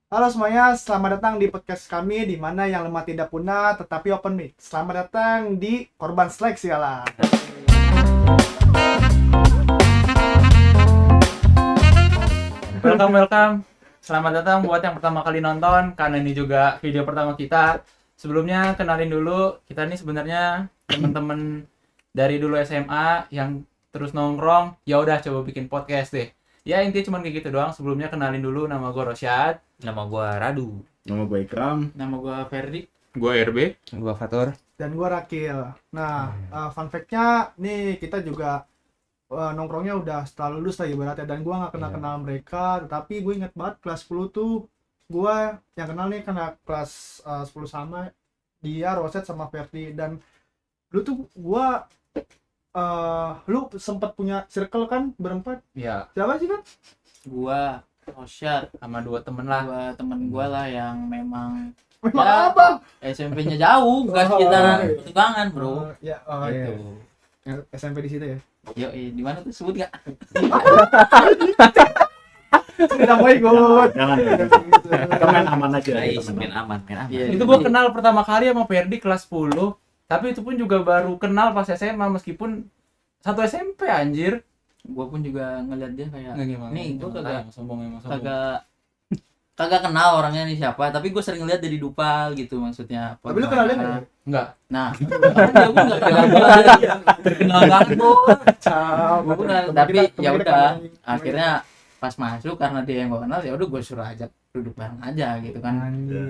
Halo semuanya, selamat datang di podcast kami di mana yang lemah tidak punah tetapi open mic. Selamat datang di Korban Seleksi lah. Welcome. Selamat datang buat yang pertama kali nonton, karena ini juga video pertama kita. Sebelumnya kenalin dulu, kita ini sebenarnya teman-teman dari dulu SMA yang terus nongkrong. Ya udah coba bikin podcast deh. Ya intinya cuma kayak gitu doang. Sebelumnya kenalin dulu, nama gue Rosyad. Nama gua Radu. Nama gue Ikram. Nama gue Ferdi. Gua RB. Gua Fatur. Dan gue Rakil. Nah, fun fact-nya nih kita juga nongkrongnya udah setelah lulus lah ibaratnya. Dan gue gak kenal-kenal mereka. Tetapi gue inget banget kelas 10 tuh gue yang kenal nih karena kelas 10 sama dia, Roset sama Ferdi. Dan dulu tuh gue lu sempat punya circle kan berempat? Ya, Siapa sih kan? Gua Rosyad sama dua temen lah. dua temen gua lah yang memang Memang Ya. apa? SMP-nya jauh, bukan Oh, sekitaran iya. pertukangan, bro. Gitu. SMP di situ ya. Yo, di mana tuh sebut gak? Tidak mau ikut. Jangan. Kita main aman aja. Main aman. Iya. Itu gue kenal pertama kali sama Ferdi kelas 10. Tapi itu pun juga baru kenal pas SMA meskipun satu SMP anjir. Gua pun juga ngeliat dia kayak Nggak gimana? nih, gua Emang sombong. kagak kenal orangnya nih siapa, tapi gua sering lihat dari Dupal gitu maksudnya. Tapi lu kenal dia nggak? Enggak. Nah, dia pun nggak kenal gua. Terkenal banget gua. Gua pun nggak- tapi ya udah akhirnya pas masuk karena dia yang gua kenal ya udah gua suruh ajak duduk bareng aja gitu kan.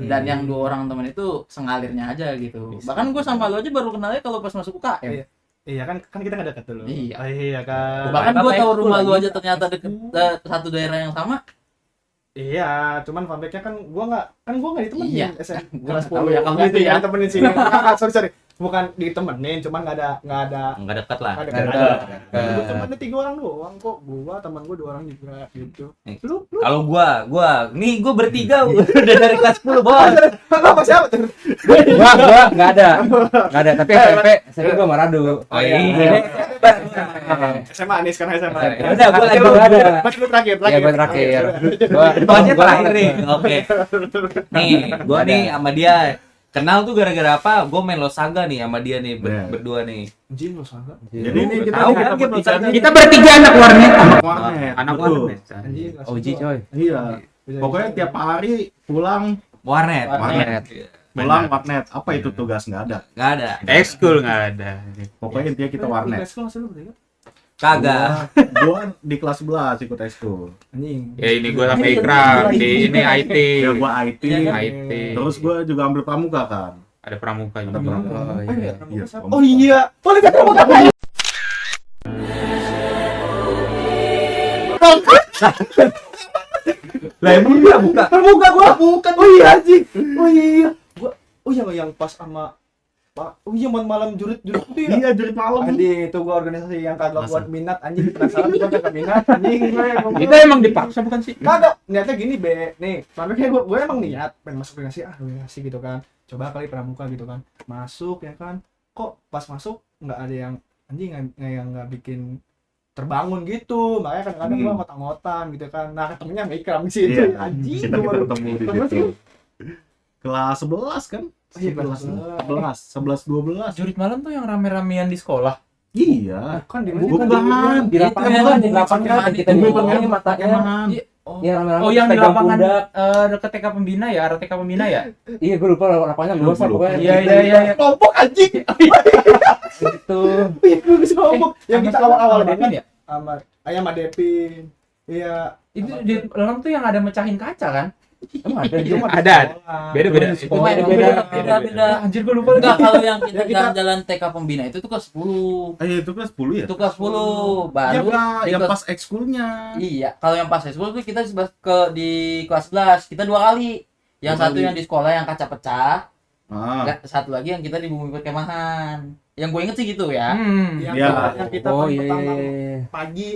Dan yang dua orang temen itu sengalirnya aja gitu. Bahkan gue sama lo aja baru kenalnya kalau pas masuk UKM. Iya kan kita nggak dekat dulu. Iya. Oh, iya kan. Bahkan gue Bapak tahu itu rumah lagi. lu aja ternyata deket satu daerah yang sama. Iya, cuman fun fact-nya kan gua nggak ditemenin Iya. SMP Gua kelas nggak tahu 10 ya kamu itu ya. Ditemenin sini. Sorry. Bukan ditemenin, cuman nggak ada Enggak dekat lah. nggak Nggak ada. ada. Gua temennya 3 orang doang kok. Gua teman gua 2 orang juga gitu. Lu Kalau gua nih gua bertiga udah dari kelas 10, Bos. apa siapa tuh? Gua enggak ada. Enggak ada, tapi SMP gua sama Radu. Oh iya. SMA nih sekarang SMA. Ya udah, gua lagi Gua ada. Masih lu terakhir. Iya, gua terakhir. Gua terakhir nih. Oke. Nih, gua nih sama dia kenal tuh gara-gara apa? Gua main Losaga nih sama dia nih Iya. berdua nih. Anjing lu salah. Jadi ini kita Tahu kan kita game bertiga Losaga? nih. Kita bertiga anak warnet. Warnet. Anak Betul. warnet. Anjing. Oji coy. Iya. Pokoknya tiap hari pulang Warnet. pulang warnet. Apa itu tugas nggak ada. Enggak ada. Ekskul enggak ada. Pokoknya intinya kita warnet. Kelas lu bertiga? Kagak. Gua di kelas 11 ikut ekskul. Anjing. Ya ini gua sama Ikram, di ini IT. Ya gua IT. IT. Terus gua juga ambil pramuka kan. Ada pramuka Ada juga. pramuka. Oh iya. Iya. Oh iya. Boleh kan kamu kata? Lah emang dia buka. Terbuka gua bukan. Oh iya anjing. Oh iya. Gua yang pas sama Pak. Oh iya malam jurit itu ya. Iya, jurit malam. Anjing itu gua organisasi yang kagak Masa? buat minat anjing penasaran gua kagak minat anjing gue. Kita emang dipaksa bukan sih? Kagak niatnya gini be. Nih, makanya gua emang niat pengen masuk organisasi gitu kan. Coba kali pramuka gitu kan. Masuk ya kan. Kok pas masuk nggak ada yang anjing nggak bikin terbangun gitu. Makanya kadang-kadang gua ngotak-ngotan gitu kan. Nah, ketemunya sama Ikram di situ. Iya. Anjing. Kita gua baru- ketemu di Terus situ. Kelas 11 kan? Oh iya, kelas 11, 12. Jurit malam tuh yang rame-ramean di sekolah. Iya. Kan di Bukan. Di lapangan, Itu di lapangan yang kita di- ngomongin matanya. Emang. Oh, Iya, rame-rame oh yang di pegang lapangan pundak. dekat TK Pembina ya, arah TK Pembina ya? Iya, gua lupa lapangannya luas lah Lupa. pokoknya. Iya. kelompok anjing. Gitu. Itu bisa kelompok. Yang kita awal-awal Devin banget ya? sama ayam sama Devin. Iya. Itu di dalam tuh yang ada mecahin kaca kan? Emang ada Itu juga. mah di Ada. sekolah. Beda-beda. Itu Itu mah Beda, di beda, sekolah. beda. Anjir gua lupa Enggak, lagi. kalau yang kita Ya, kita- jalan-jalan TK Pembina itu tuh kelas 10. Itu kelas 10 ya? Itu kelas 10. Ya Baru enggak, di yang kelas- pas ekskulnya. Iya, kalau yang pas ekskul tuh kita di kelas 11. Kita 2 kali. Yang Dua satu kali. yang di sekolah yang kaca pecah, Ah, satu lagi yang kita di bumi perkemahan. Yang gue inget sih gitu ya. Yang, Iya. yang kita Oh paling iya. pertama iya. pagi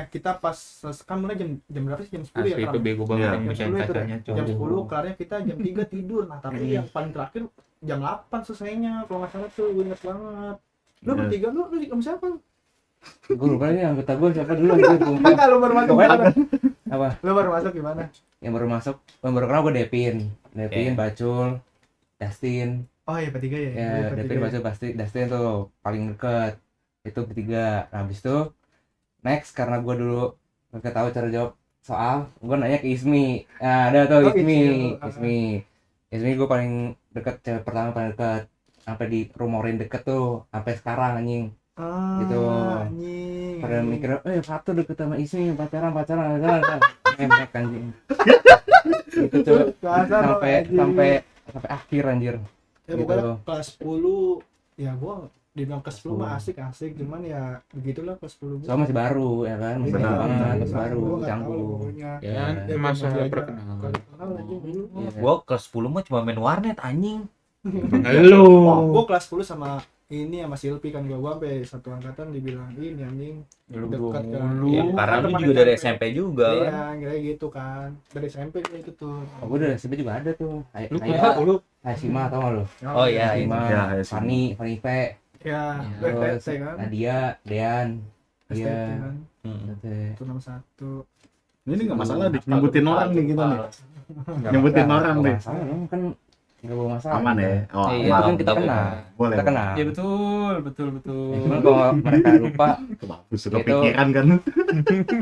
kita pas kan mulai jam berapa sih? Jam 10 Asli ya itu kan? bego Iya. banget yang Jam mecahin 10 itu kacanya. jam 10 kelarnya kita jam 3 tidur. Nah, tapi yang paling terakhir jam 8 selesainya kalau nggak salah tuh gue inget banget. Lu Iya. bertiga lu sama siapa? Gua lupa ini anggota gua siapa dulu anjir. Enggak lu baru masuk. Pokoknya Apa? Lu baru masuk gimana? Yang baru kenal gue Devin, Iya. Bacul, Dustin. Oh iya bertiga ya. Ya, Iya, Devin, bertiga. Bacul, Dustin tuh paling deket. Itu bertiga. Nah, habis itu next karena gue dulu gak tahu cara jawab soal, gue nanya ke Ismi. Nah, ada tuh Oh, Ismi gue paling deket, cewek pertama paling deket. Sampai di rumorin deket tuh sampai sekarang anjing. Gitu. Anjing. Pada mikir, Fatu deket sama Ismi, pacaran. Memek anjing. Itu tuh Kasar lo, anjing. sampai akhir anjir. Ya gitu. pokoknya kelas 10 ya gua dibilang kelas 10 mah 10. asik cuman ya begitulah kelas 10 gua. Soalnya masih baru ya kan, masih Benar. baru banget, masih Gua baru, nggak tahu canggung. pokoknya. Ya, Ya, masa masih aja. perkenalan. Kalau kenal anjing dulu. Iya. Gua kelas 10 mah cuma main warnet anjing. Lu. Oh, gua kelas 10 sama ini sama Silpi kan gua sampai satu angkatan dibilang ini anjing dekat kan. Ya, karena lu juga dari SMP juga kan. Iya, kayak gitu kan. Dari SMP itu tuh. Oh, gue dari SMP juga ada tuh. Lu kenapa lu? Sima tau gak lu? Oh iya, Sima, iya, iya, Sima. Fanny P, Ya, terus BTT kan. Nadia, Dean, STT iya, kan. BTT. Itu nomor 1. Ini nggak masalah nih, nyebutin orang nih kita nih. Nyebutin Nggak, orang nggak nih. masalah, emang kan nggak bawa masalah. Aman ya. Oh, Iya, Itu kan kita betul. kenal, boleh. kita kenal. Ya betul. Ya, cuman kalau mereka lupa, Bagus, sudah Itu- pikiran kan.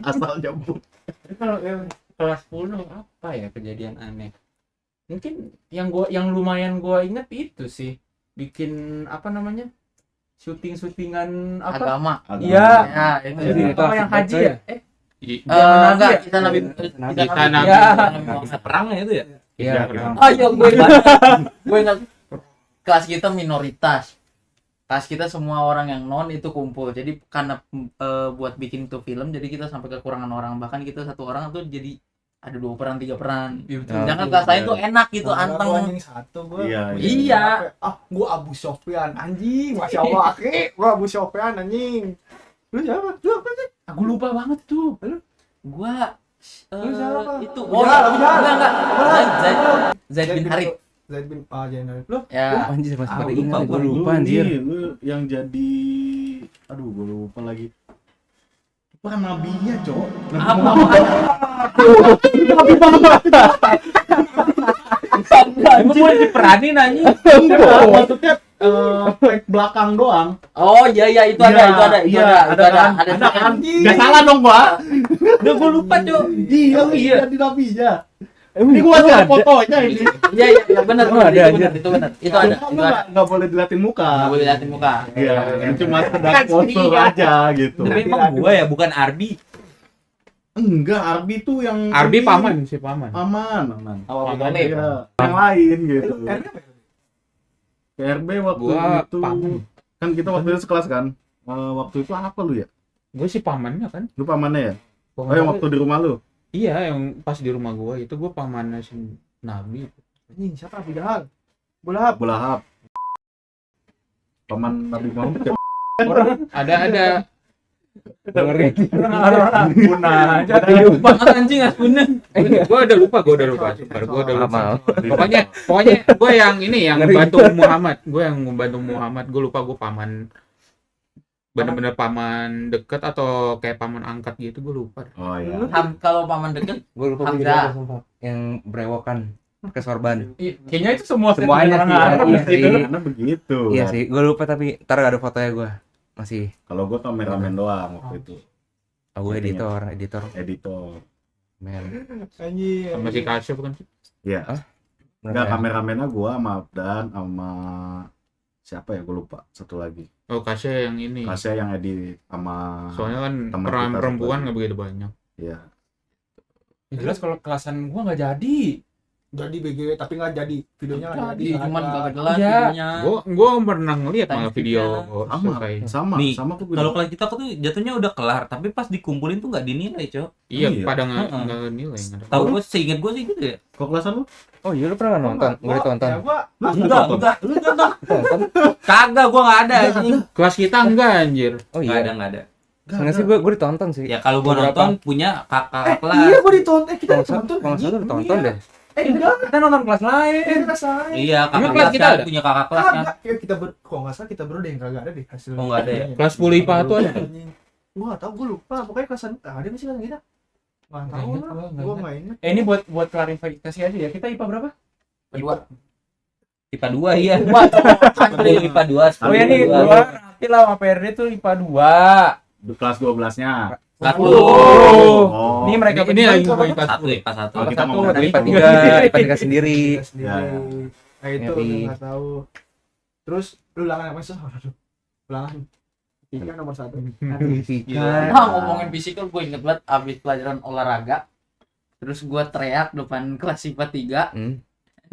Asal nyambung. Tapi kalau yang kelas 10 apa ya kejadian aneh? Mungkin yang lumayan gua inget itu sih bikin apa namanya? Syutingan apa? Agama. Iya. Ya, itu. Jadi itu Apa yang haji ya? Enggak, kita Nabi Nabi. kita Nabi. Ya. Bisa perang ya itu ya? Iya, Iya, kenal. Oh iya, gue ingat kelas kita minoritas. Kelas kita semua orang yang non itu kumpul. Jadi karena buat bikin tuh film, jadi kita sampai kekurangan orang. Bahkan kita satu orang tuh jadi ada 2 peran, 3 peran. Iya, betul. Sedangkan kelas lain tuh enak gitu, Gua anteng. anjing satu gua. Iya, Iya. Gua Abu Sofyan anjing, Masya Allah, gua Abu Sofyan anjing. Lu siapa? Lu apa sih? Aku lupa banget tuh. Gua Lu siapa? itu Abu Jahal, Abu Jahal. enggak. Zaid bin Harith. Zaid bin Jainal. Lu Ya. Anjir, masih pada lupa ingat, gue gua. lupa Lu anjir. nih, lu yang jadi aduh gue lupa lagi. Bukan nabinya, Cok. Emang gue diperanin anjing. Enggak, maksudnya fake belakang doang. Oh iya iya itu ada, itu ada, itu Iya, ada, kan? ada kan? second. Gak salah dong, Pak. Udah gue lupa, Cok. Iya, Oh, iya. jadi nabinya. Emang Ini gua itu ada fotonya ini. Iya iya benar Oh, benar ada, itu anjir. benar itu benar. Itu ada, Cuma itu lu ada. nggak boleh diliatin muka. Nggak boleh liatin muka. Iya, cuma sekedar Kan foto iya. aja gitu. Tapi emang gue ya bukan Arbi. Enggak, Arbi tuh yang Arbi ini. paman sih paman. Aman. Awal Paman. Talib. Iya, yang lain gitu. RB apa ya? PRB waktu Gua itu paman. kan kita waktu itu sekelas kan. Waktu itu apa lu ya? Gue sih pamannya kan. Lu pamannya ya? Oh, yang waktu di rumah lu. Iya, yang pas di rumah gua itu gua pamannya si Nabi. Anjing, siapa Abu Jahal? Abu Lahab. Abu Lahab. Paman Nabi Muhammad ya? Ada dengerin. orang punah aja. Banget anjing Aspunan. Gua udah lupa. Gua udah lupa. Amal. Pokoknya gua yang ini yang membantu Muhammad. Gua yang membantu Muhammad. Gua lupa gua paman bener-bener paman deket atau kayak paman angkat gitu gua lupa. Oh iya. Kalau paman deket Gue lupa gue Hamzah. juga ada, sumpah. Yang berewokan ke sorban. Kayaknya itu semua Semuanya orang sih, Arab iya gitu. sih. Karena begitu. Iya kan. sih, gue lupa tapi ntar ada fotonya gue masih. Kalau gua kameramen doang waktu itu. Oh, gue editor. Editor. Men. Anjing. Sama si Kasyaf kan. Iya. Enggak, kameramennya gua sama Abdan sama siapa ya, gua lupa. Satu lagi. Oh, Kasyaf yang ini. Kasih yang edit sama Soalnya kan teman peran kita perempuan satu. nggak begitu banyak. Iya. Jelas kalau kelasan gua nggak jadi. Jadi BG tapi nggak jadi videonya nggak jadi. Iya, cuman nggak gak ada. jelas Iya. videonya. Gua pernah ngeliat malah Thanks, video Sama, selesai. sama, Nih, sama tuh. Kalau kelas kita tuh jatuhnya udah kelar, tapi pas dikumpulin tuh nggak dinilai, Cok. Iya, Iya. pada nggak Heeh. nilai. nggak ada. Tahu gue seinget gue sih gitu ya. kok kelasan lu? Oh iya, lu pernah nonton? Gue ditonton. Ya gua Enggak. Lu nonton? Tonton? Kagak, gue nggak ada anjing. Kelas kita enggak anjir. Oh Nggak iya. ada. Enggak sih, gue ditonton sih. Ya kalau gue Beberapa. nonton punya kakak kelas. iya gua ditonton. Kita Kalau nggak ditonton. salah tuh ditonton deh. Enggak. Kita nonton kelas lain. Kita salah. Iya, kakak Emang kelas kelas kita kan ada? punya kakak kelas kan. Kagak. Ya kita kok nggak salah kita berdua yang kagak ada deh hasil. Oh, nggak ada ya? Kelas 10 IPA tuh ada. Gua nggak tahu, gua lupa. Pokoknya kelas ada nggak sih kelas kita? Nggak tahu Nggak ingat lah, gua, nggak gua ingat. nggak ingat. Ini buat klarifikasi aja ya. Kita IPA berapa? Kedua. IPA 2 iya. Waduh, Antri IPA 2. Oh ya nih, gua nanti lah sama PRD tuh IPA 2. Di kelas 12-nya. Satu. Oh. Ini mereka Ini lagi bertiga ngomong apa? IPA Satu IPA 1. Oh, kita satu, ngomong ada IPA gitu. 3, IPA 3 sendiri. Kita sendiri. Ya, ya. Nah itu Ngeri. udah nggak tahu. Terus lu ulangan apa sih? Aduh, ulangan. Tiga nomor 1. Nah, ngomongin fisikal gue inget banget abis pelajaran olahraga. Terus gue teriak depan kelas IPA 3 Hmm.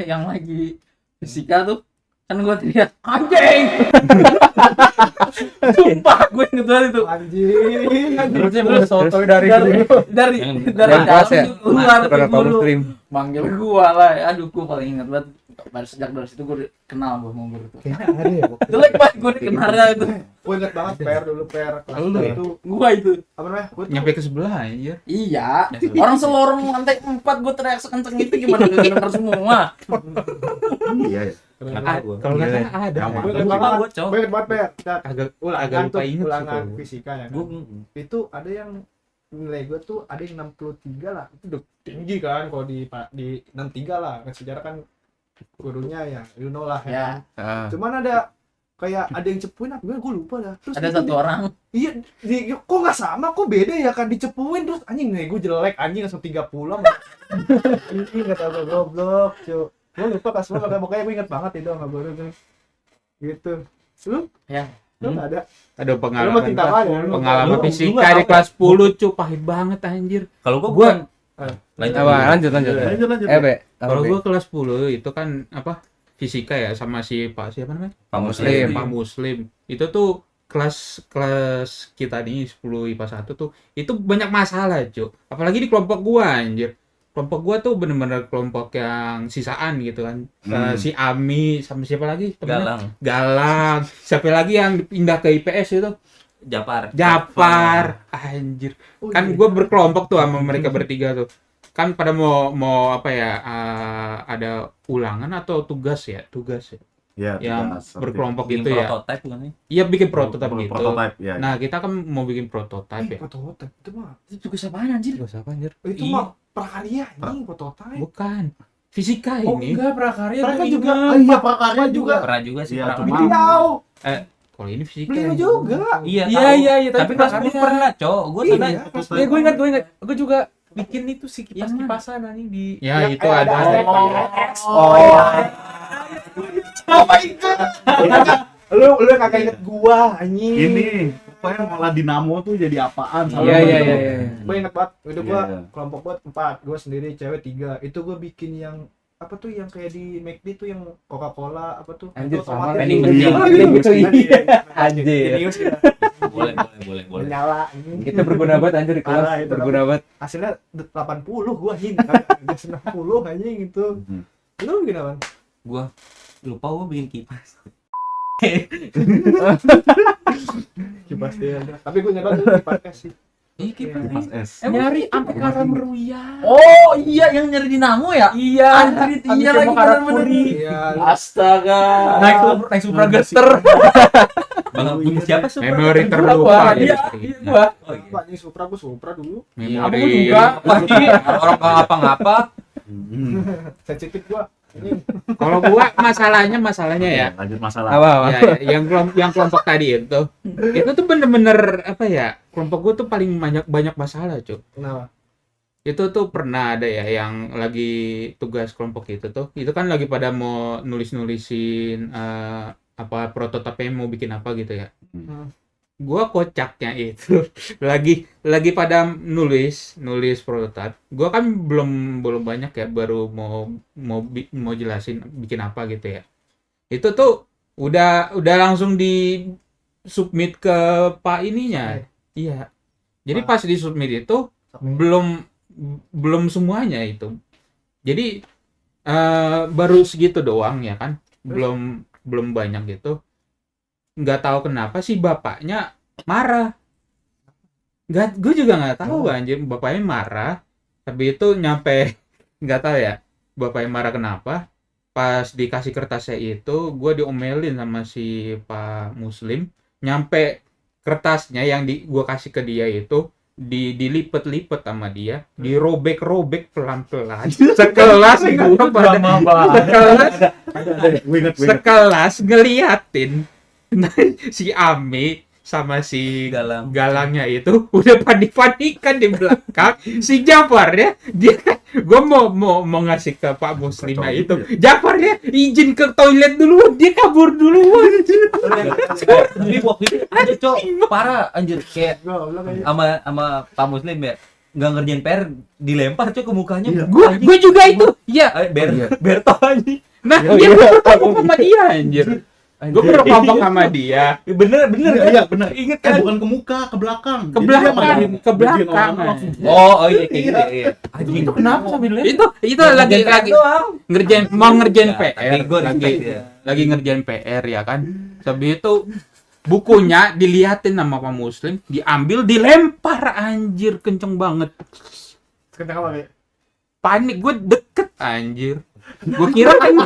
yang lagi fisika tuh. Kan gue teriak, anjing! Sumpah gue inget banget itu. Anjing. Terusnya bener sotoy dari Dari dulu. dari Yang- dari yang kelas ya? dalam keluar ke Karena power guru. stream. Manggil gua lah. Aduh, gue paling inget banget. Baru sejak dari situ gue kenal gue mau guru tuh. Kayaknya ada ya. Jelek banget gue kenalnya itu. Gue inget banget PR dulu PR kelas Lu ya? itu Gua itu. apa namanya? Gua tuh Nyampe ke sebelah anjir. Iya, orang selorong lantai 4 gue teriak sekenceng itu gimana gak denger semua. Iya, ya. Nggak tahu gua. Kalau nggak Iya. salah ada. Yang Gua mana? inget Lupa banget. gua, Cok. Gue inget banget PR. Cat. Agak Ulangan agak lupa tuh, inget sih ulangan kalau. fisika ya kan. Gua Itu ada yang nilai gue tuh ada yang 63 lah. Itu udah tinggi kan kalau di 63 lah. Kan sejarah kan gurunya ya, you know lah Ya, Ah. Cuman ada kayak ada yang cepuin apa gue lupa dah. Terus ada itu satu orang. Iya, kok nggak sama, kok beda ya kan dicepuin terus anjing nih gue jelek anjing langsung 30 sama. Anjing kata gue goblok, cuy. Gue lupa kelas berapa, pokoknya gue inget banget itu sama guru tuh. Gitu. Lu? Ya. Lu nggak ada? Ada Lu pengalaman mah tinta aja, lu. pengalaman Lu fisika nggak di tahu kelas 10 cu pahit banget anjir. Kalau gua Gua- bukan. Lanjut. Apa? Lanjut. Lanjut, lanjut. Be. Kalau gua kelas 10 itu kan apa? Fisika ya sama si Pak siapa namanya? Pak Muslim. Pak Muslim. Itu tuh kelas kita nih 10 IPA 1 tuh itu banyak masalah, Cuk. Apalagi di kelompok gua anjir. Kelompok gua tuh bener-bener kelompok yang sisaan gitu kan. Si Ami sama siapa lagi? Temennya? Galang. Siapa lagi yang pindah ke IPS itu? Japar. Anjir. Oh, Kan iya. gue berkelompok tuh sama mereka bertiga tuh. Kan pada mau apa ya? Ada ulangan atau tugas ya? Tugas ya. Ya, Yang tugas, berkelompok Bikin gitu ya. prototype bukan nih? Iya bikin prototipe gitu. Prototype, ya. Nah, kita kan mau bikin prototipe ya. Prototype itu mah. Itu tugas apaan anjir? Gak usah apa anjir. Itu Iya. mah prakarya anjing prototype. Bukan. Fisika Oh, ini. enggak, prakarya. Mereka juga, oh iya prakarya juga. Pernah juga sih. Iya, pernah. cuma- Beliau, Kalau ini fisika. beliau ya. juga. Iya, Iya, tahu. iya, iya, Tapi kelas 10 pernah, Cok. Gua Iya. sana Ya gue ingat. Gue juga bikin itu sih kipas-kipasan anjing di. Ya, itu ada. Oh, apa itu? Lu kagak inget gua anjing. Ini pokoknya ngolah dinamo tuh jadi apaan? Iya, iya, iya, iya. Gue inget banget, itu gua Iya. kelompok gua 4, gua sendiri cewek 3. Itu gua bikin yang apa tuh yang kayak di McD tuh yang Coca-Cola apa tuh? Anjir, Itu sama otomatis vending tuh. machine. Vending machine. Anjir. Jenius ya. boleh. Menyala ini. Kita berguna banget anjir di kelas. Parah, itu Berguna banget. Hasilnya 80 gua hin. Ada 90 anjing itu. Mhm. Lu bikin apa? Gua lupa gua bikin kipas. Kipas dia. Tapi gua ingat banget di podcast sih. Iya, kipas. Mas S. Nyari sampai karam meruya. Oh iya, yang nyari dinamo ya? Iya. Anjir, iya lagi bener-bener. Iya. Astaga. Naik Supra Gester. Bang siapa sih? Memori Gua. terlupa. Iya, iya gua. Oh, iya. Pak, ini Supra gua Supra dulu. Apa gua Memori. juga? Orang nggak ngapa-ngapa. Sensitif gua. Ini Kalau gua masalahnya ya. Lanjut masalah. Apa? Ya, yang kelompok tadi itu tuh bener-bener apa ya, kelompok gue tuh paling banyak masalah, Cuk. kenapa? Itu tuh pernah ada ya yang lagi tugas kelompok itu kan lagi pada mau nulisin apa prototipe mau bikin apa gitu ya. Gua kocaknya itu lagi pada nulis prototipe. Gua kan belum banyak ya, baru mau jelasin bikin apa gitu ya. Itu tuh udah langsung di submit ke Pak ininya. Iya. Jadi Pak. pas di submit itu belum semuanya itu. Jadi baru segitu doang ya kan. Belum banyak gitu. Nggak tahu kenapa sih bapaknya marah. Gue juga nggak tahu anjir, bapaknya marah. Tapi itu nyampe nggak tahu ya bapaknya marah kenapa. Pas dikasih kertasnya itu gue diomelin sama si Pak Muslim. Nyampe kertasnya yang gue kasih ke dia itu dilipet-lipet sama dia, dirobek-robek pelan-pelan. Sekelas gua pada sekelas ngeliatin si Ame sama si Galangnya itu udah panik-panikan di belakang. Si Jafarnya dia gue mau ngasih ke Pak Muslimnya itu. Jafarnya izin ke toilet duluan, dia kabur duluan. Tapi waktu itu ada cok parah anjir kayak sama Pak Muslim ya nggak ngerjain PR dilempar cok ke mukanya. Gue juga itu. Ya, Berto anjing. nah dia kelompok sama dia anjir. Gue berkelompok sama dia. Bener Iya benar. inget kan Bukan ke muka, ke belakang. Ke Jadi dia belakang, matiin- ke matiin belakang. orang langsung. oh iya kayak gitu ya Itu kenapa sambil Itu lagi ngerjain mau ngerjain PR, tapi gua respect ya. lagi ngerjain PR ya kan. Habis itu bukunya diliatin sama Pak Muslim, diambil dilempar anjir kenceng banget. Kencang apa, Be? Panik gue deket anjir. Gue kira kan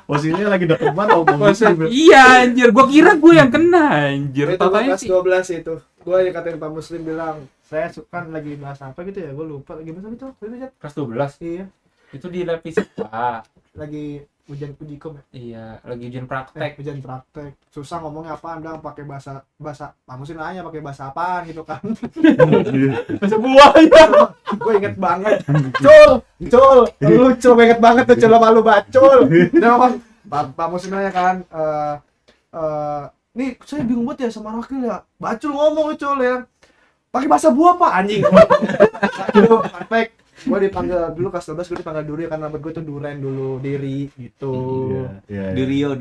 Posisinya lagi deket banget sama Muslim. iya anjir, gue kira gue yang kena anjir. Itu Totalnya kelas sih 12 itu. Gua dikatain Pak Muslim bilang, saya kan lagi bahas apa gitu ya, gua lupa lagi bahas apa itu. Jat? kelas 12 Iya, itu di lab fisika. lagi ujian ujikom ya. Iya, lagi ujian praktek. Ujian praktek. Susah ngomongnya apaan, dong pakai bahasa Pak Muslim nanya pakai bahasa apaan gitu kan. Bahasa buaya. Gue inget banget. Cul, lucu inget banget tuh Cul sama lu bacul. Dan ngomong, Pak Muslim nanya kan, nih saya bingung banget ya sama Rakil ya. Bacul ngomong Cul ya. Pakai bahasa buah Pak anjing. Dulu perfect. Gue dipanggil dulu kelas 12 gue dipanggil Duri karena rambut gue tuh duren dulu, Diri gitu. Iya. Durio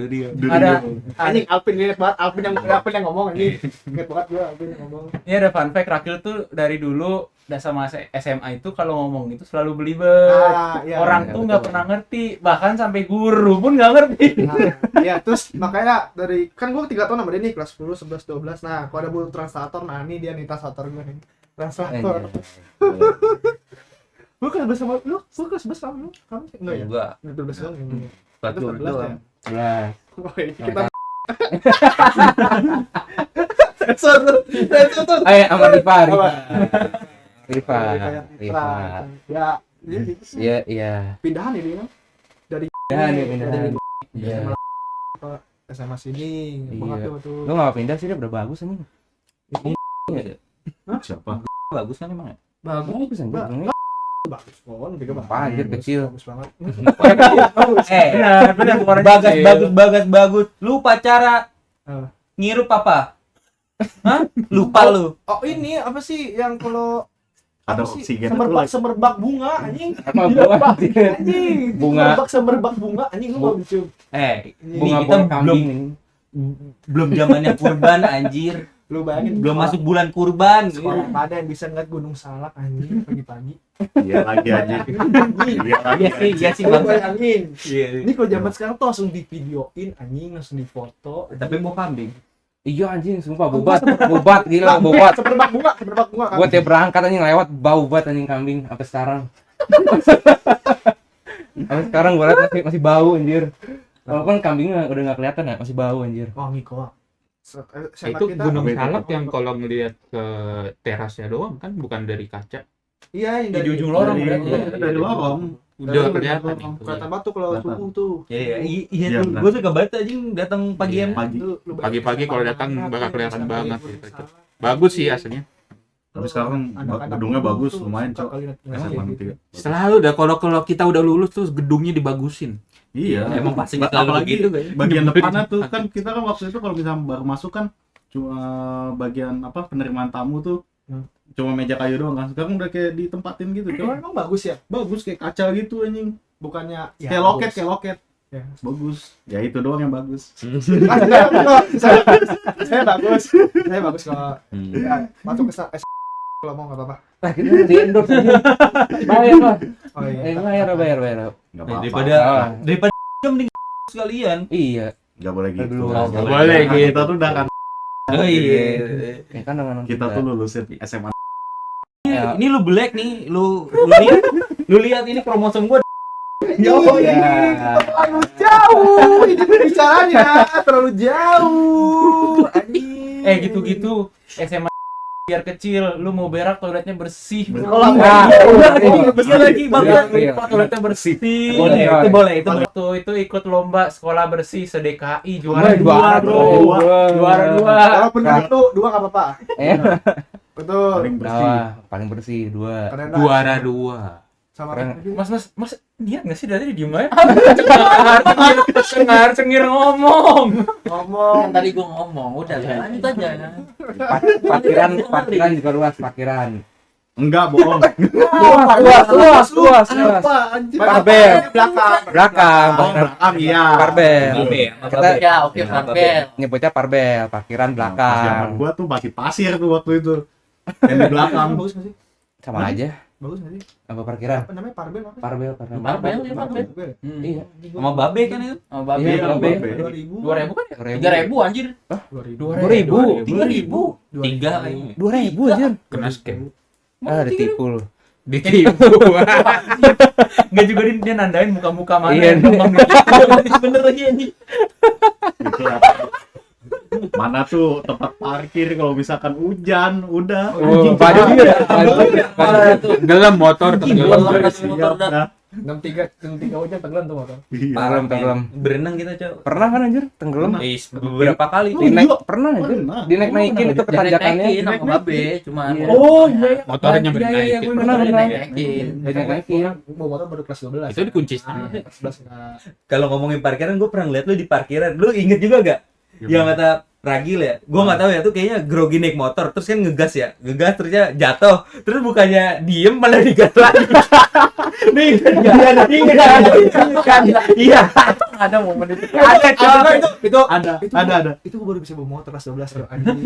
Ada Anjing Alvin inget banget, Alvin yang ngomong anjing. Inget banget gue Alvin yang ngomong. ini ada fun fact, Rakil tuh dari dulu udah sama SMA itu kalau ngomong itu selalu belibet. Iya. Orang iya, tuh nggak betul. pernah ngerti, bahkan sampai guru pun nggak ngerti. Iya, terus makanya dari kan gue 3 tahun sama dia nih kelas 10, 11, 12. Nah, kalau ada butuh translator, nah ini dia nih translator gue nih. Translator. Gue kelas 11 sama lu, gue kelas 11 sama lu. Kamu sih? Enggak ya? gua 12 doang ya. kelas Itu 12 doang. Nah, Oh, ini kita sensor tuh. sama Rifa. Kayak Rifa. Ya, ini Iya. pindahan ini kan. Pindahan. Iya. SMA sini, Iya. banget tuh. Lu enggak pindah sih, dia udah bagus anjing. Siapa? Bagus kan emang ya? Bagus anjing. Bagus pon, tiga Apa anjir kecil. bagus banget. Bagus. Lu pacara Apa? ngirup apa? Hah? Lupa lu. Oh ini apa sih yang kalau Ada apa sih? oksigen semerbak bunga anjing. Apa gua anjir? Anjing, Bunga. semerbak bunga anjing lu mau lucu. Bunga Kita kambing. belum zamannya kurban anjir. Lu bayangin Belum masuk bulan kurban. sekolah pada yang bisa ngeliat Gunung Salak anjing pagi-pagi. Iya lagi aja. Iya sih Lu bang. bayangin. Iya. Ini kalau zaman sekarang tuh langsung divideoin anjing, langsung difoto. Tapi mau kambing. Iya anjing, sumpah bobat gila, bobat. Semerbak bunga kan. Gua tiap berangkat anjing lewat bau banget anjing kambing sampai sekarang. Sampai sekarang gua lihat masih bau anjir. Walaupun kambingnya udah enggak kelihatan ya, masih bau anjir. Wangi kok. itu Gunung Salak yang kalau ngelihat ke terasnya doang kan, bukan dari kaca. Iya, yang Di ujung lorong dari- berarti ya? Dari lorong. Udah kelihatan itu. kelihatan batu kalau Kelihatan. subuh tuh. Iya Iya, tuh. benar. Gua suka banget anjing datang pagi Iya. emang. Pagi. Lu bayangin Pagi-pagi kalau datang anak-anak bakal tuh kelihatan bisa banget ngeliat gitu. Gunung Salak. Bagus sih aslinya. Tapi sekarang Anak-anak gedungnya dulu bagus, tuh lumayan suka cok. kali ngeliat SMA gitu. 3. Selalu dah kalau kita udah lulus terus gedungnya dibagusin. Iya. Emang pasti Ba- selalu apalagi begitu, kayaknya. bagian depannya tuh kan kita kan waktu itu kalau misalnya baru masuk kan cuma bagian apa penerimaan tamu tuh cuma meja kayu doang kan. Sekarang udah kayak ditempatin gitu Oh, cok. emang bagus ya? Bagus kayak kaca gitu anjing. Bukannya Kayak loket, kayak loket. Ya. Bagus. Ya itu doang yang bagus. Saya bagus. Saya bagus kalau ya, masuk ke kalau mau nggak apa-apa. Lah kita di endorse anjing. Bayar lah. Oh Bayar. Enggak apa-apa. Daripada mending sekalian. Iya. Enggak boleh gitu. Aduh, nggak boleh Nah, gitu. Kita tuh udah kan Oh iya. Ya kan dengan kita tuh lulusin SMA. Ini lu black nih, lu lihat ini kromosom gua. Yo, ya. terlalu jauh ini pembicaranya, terlalu jauh. Anjing. Gitu-gitu SMA biar kecil, lu mau berak toiletnya bersih. Sekolah Nah, Bener lagi banget. Iya. Toiletnya bersih. Boleh, itu boleh, itu boleh. Waktu itu ikut lomba sekolah bersih se-DKI Juara juara 2, bro. Juara 2. Walaupun itu 2 nggak apa-apa. Betul. Paling bersih. Paling bersih 2. Keren dah. Juara 2. Sama Keren. Mas niat nggak sih dari diem aja? Cengir ngomong. ngomong. Kan tadi gua ngomong, udah lanjut aja. Parkiran juga luas parkiran. Enggak, bohong. Luas. Apa anjir? Parbel. Belakang. Belakang. Iya. Parbel. Babe, Ya, oke, Farbel. Nyebutnya parbel, parkiran Pas zaman belakang. gua tuh masih pasir tuh waktu itu. Yang di belakang. Bagus nggak sih? Sama aja. Bagus nggak sih? Apa parkiran? Apa namanya Parbel apa? Parbel. Farbel, ya Farbel. Iya. sama Babe kan itu. Oh, Babe. Iya, Babe. 2000 kan ya? 2000. 3000 anjir. 2000. 3000. 3 kayaknya. 2000 aja. Kena scam. Ditipu lu. Ditipu. Nggak juga dia nandain muka-muka mana Iya. yang gampang Bener lagi anjing. Gitu lah. Mana tuh tempat parkir kalau misalkan hujan, udah. Banjir. Tenggelam motor, tenggelam. Motor dah. 63 hujan tenggelam tuh motor. Iya. Tenggelam. Berenang kita, Cok. Pernah kan anjir? Tenggelam. Beberapa kali. Pernah anjir. Pernah. Dinaikin itu ke tanjakannya. Dinaikin sama Babe, cuman. Oh iya. Motornya Iya, bernaikin. gue pernah. Dinaikin. Dinaikin. Gua motor baru kelas 12. Itu dikunci. Kelas 11 enggak. Kalau ngomongin parkiran, gue pernah ngeliat lu di parkiran. Lu inget juga gak? Yang kata Ragil ya, gue nggak tahu ya tuh kayaknya grogi naik motor, terus kan ngegas ya, ngegas terusnya jatuh, terus bukannya diem malah digas lagi. Nih, iya, Ada momen itu. ada coba Itu Ada. Itu gua baru bisa bawa motor kelas 12 bro anjing.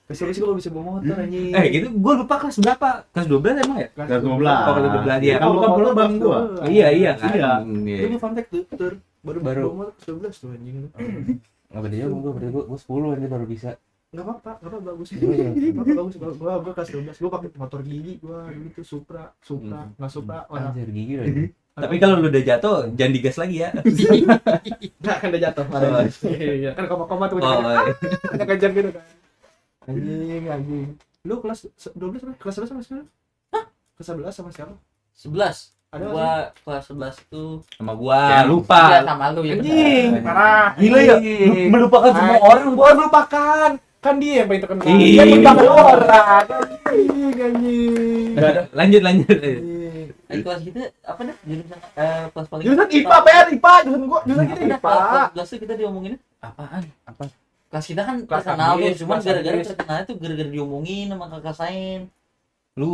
Kelas 12 gua baru bisa bawa motor anjing. gitu, gue lupa kelas berapa, kelas 12 emang ya? Kelas 12. Oh, kelas 12 ya. Kalau pulang bang gua. Iya kan. Iya. Itu fun fact tuh, baru bawa motor kelas 12 tuh anjing. Nggak beda jauh, gue 10 anjir baru bisa. Enggak apa-apa, bagus. Iya. Bagus. Gua kelas 12, gua pakai motor gigi gua dulu tuh Supra, enggak Supra. Wah, Anjir gigi lagi. Tapi kalau lu udah jatuh, jangan digas lagi ya. enggak kan udah jatuh. Iya, kan koma-koma tuh Oh, iya. ada kejar gitu kan. Anjing. Lu kelas 12 apa? Kelas 11 sama siapa? Hah? Kelas 11 sama siapa? 11. Ada Gua kelas 11 tuh. sama gua Iya, lupa. sama lu ya. Anjing, benar. parah. Gila ya, melupakan semua orang. Gua melupakan. Kan dia yang paling terkenal. Ih. Dia melupakan orang. Anjing. Lanjut. Kelas kita apa dah? Jurusan kelas paling. Jurusan IPA, PR IPA, jurusan gua, jurusan kita Apa dah? IPA. Kelas 11 tuh kita diomongin Apaan? kelas kita kan Kelas terkenal tuh, Agis, cuman kelas gara-gara Agis. terkenal itu gara-gara diomongin sama kakak Sain. Lu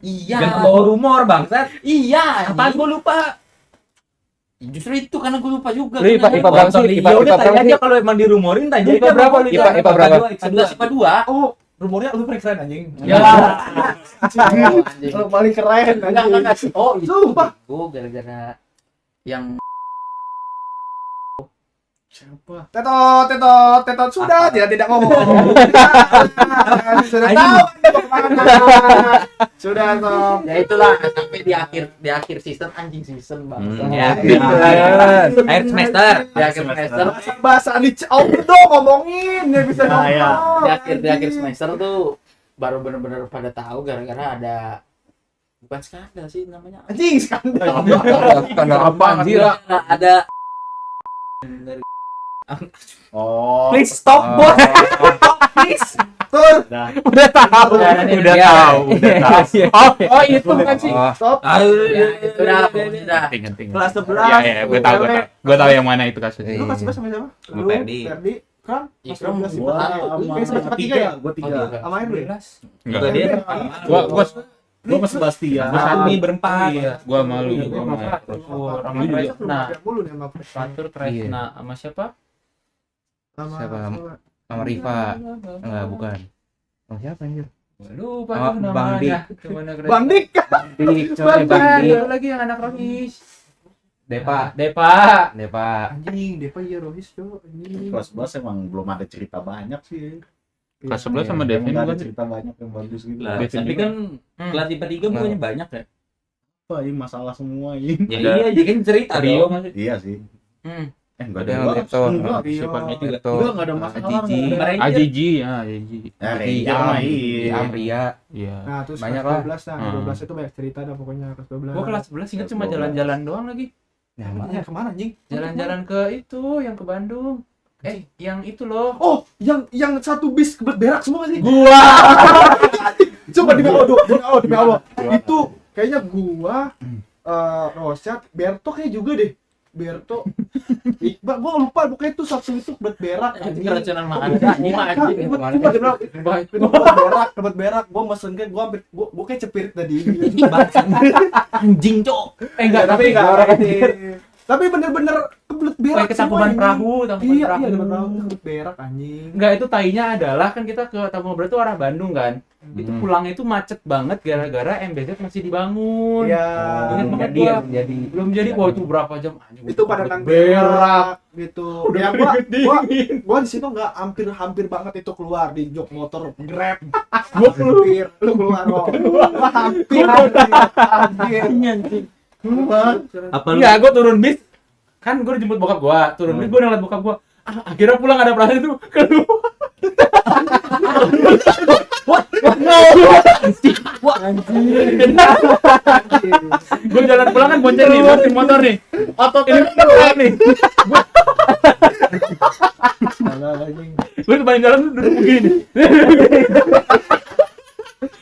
Iya. jangan bawa rumor bangsat. Iya. Apaan anjing. gua lupa? Justru itu karena gue lupa juga. Lu IPA berapa sih? Ya udah berapa tanya sih? aja kalau emang dirumorin tanya IPA aja berapa lu? IPA berapa? 11 IPA 2. Oh, rumornya lu paling keren anjing. Ya. Lu paling keren Enggak. anjing. Oh, itu. Sumpah. Gue gara-gara yang Siapa? Tetot sudah tidak ngomong. Sudah tahu mau kemana. Sudah toh. ya itulah sampai di akhir season anjing season bangsa. Ya, akhir semester. Di akhir semester Bahasa di dong ngomongin ya bisa Ya, ya. ngomong. di akhir semester tuh baru bener-bener pada tahu gara-gara ada bukan skandal sih namanya. Anjing skandal. Skandal apa anjir? Ada Oh. Please stop, bos. Please. Udah. Udah tahu. Udah tahu. Oh itu kan sih. Oh. Stop. ya, itu dah. Tinggal. Kelas 11. Iya, gue tahu. Gue tahu yang mana itu kasusnya. Lu kelas 11 sama siapa? Sama Lu, Ferdi. Kram, kelas Ikram, 12 gua IPA. Gua sama Tiga ya? Gua 3. Sama Erwin. Enggak. dia. Gua Gua sama Sebastian. Kami berempat. gua malu. Iya, Gua malu. sama Tresna. Mulu nih sama Fatur Tresna sama siapa? Siapa? Sama Riva. Enggak, bukan. Oh, siapa anjir? Lupa Oh, tuh Bang namanya. Gimana keren. Bang Dik. Dik, coy, Bang Bang Dik. Dik. Lagi yang anak Rohis. Depa. Depa. Anjing, Depa iya Rohis cok. Anjing. Kelas 11 emang belum ada cerita banyak sih. Kelas 11 sama Emang Devin nggak ada bukan? cerita banyak yang bagus gitu. Lah, Devin tapi juga. kan kelas IPA 3 bukannya banyak ya? Apa ini masalah semua ini? Ya iya, jadi kan cerita Rio dong. masih. Iya sih. Enggak Yang ada. itu. Enggak. Sifatnya juga. Itu. Enggak ada masalah. Ajiji. enggak ada. Ajiji, ya Ajiji. Ya, Di Ranger mah iya. Amria. Iya. Nah, terus Banyak kelas lah. 12 nah, 12 itu banyak cerita dah pokoknya kelas 12. Gua kelas 11 ingat cuma 12. jalan-jalan doang lagi. Nah, Ya, kemana anjing? Jalan-jalan ke itu yang ke Bandung. Yang itu loh. Oh, yang satu bis kebelet berak semua sih. Gua. Coba demi Allah. Itu kayaknya gua Rosyad, Berto kayak juga deh. Berto, Iqbal, gua lupa pokoknya itu satu itu kebelet berak. Itu keracunan makan anjing mah anjing. Kebelet berak, gua mesen kan, gua kayak cepirit tadi. Anjing, Cok. Enggak, tapi Tapi bener-bener kebelet berak. kayak ketangkuban semua, perahu, anjing. tangkuban Iya, perahu. kebelet berak anjing. Enggak, itu tainya adalah kan kita ke Tangkuban Perahu itu arah Bandung kan. Itu pulangnya itu macet banget gara-gara MBZ masih dibangun. Iya. Ingat banget jadi gua. jadi Belum jadi, wah itu berapa jam anjing. Itu pada nang berak. gitu. Udah Ya keringet gua di situ nggak hampir banget itu keluar di jok motor Grab. Gua hampir lu keluar kok. Gua hampir. Apa lu? Iya, gua turun bis. Kan gua dijemput bokap gua, turun bis gua ngeliat bokap gua. Akhirnya pulang ada perasaan itu keluar. Gue jalan pulang kan bonceng nih, bonceng motor nih. Otot ini keluar nih. Gue sepanjang jalan tuh duduk begini.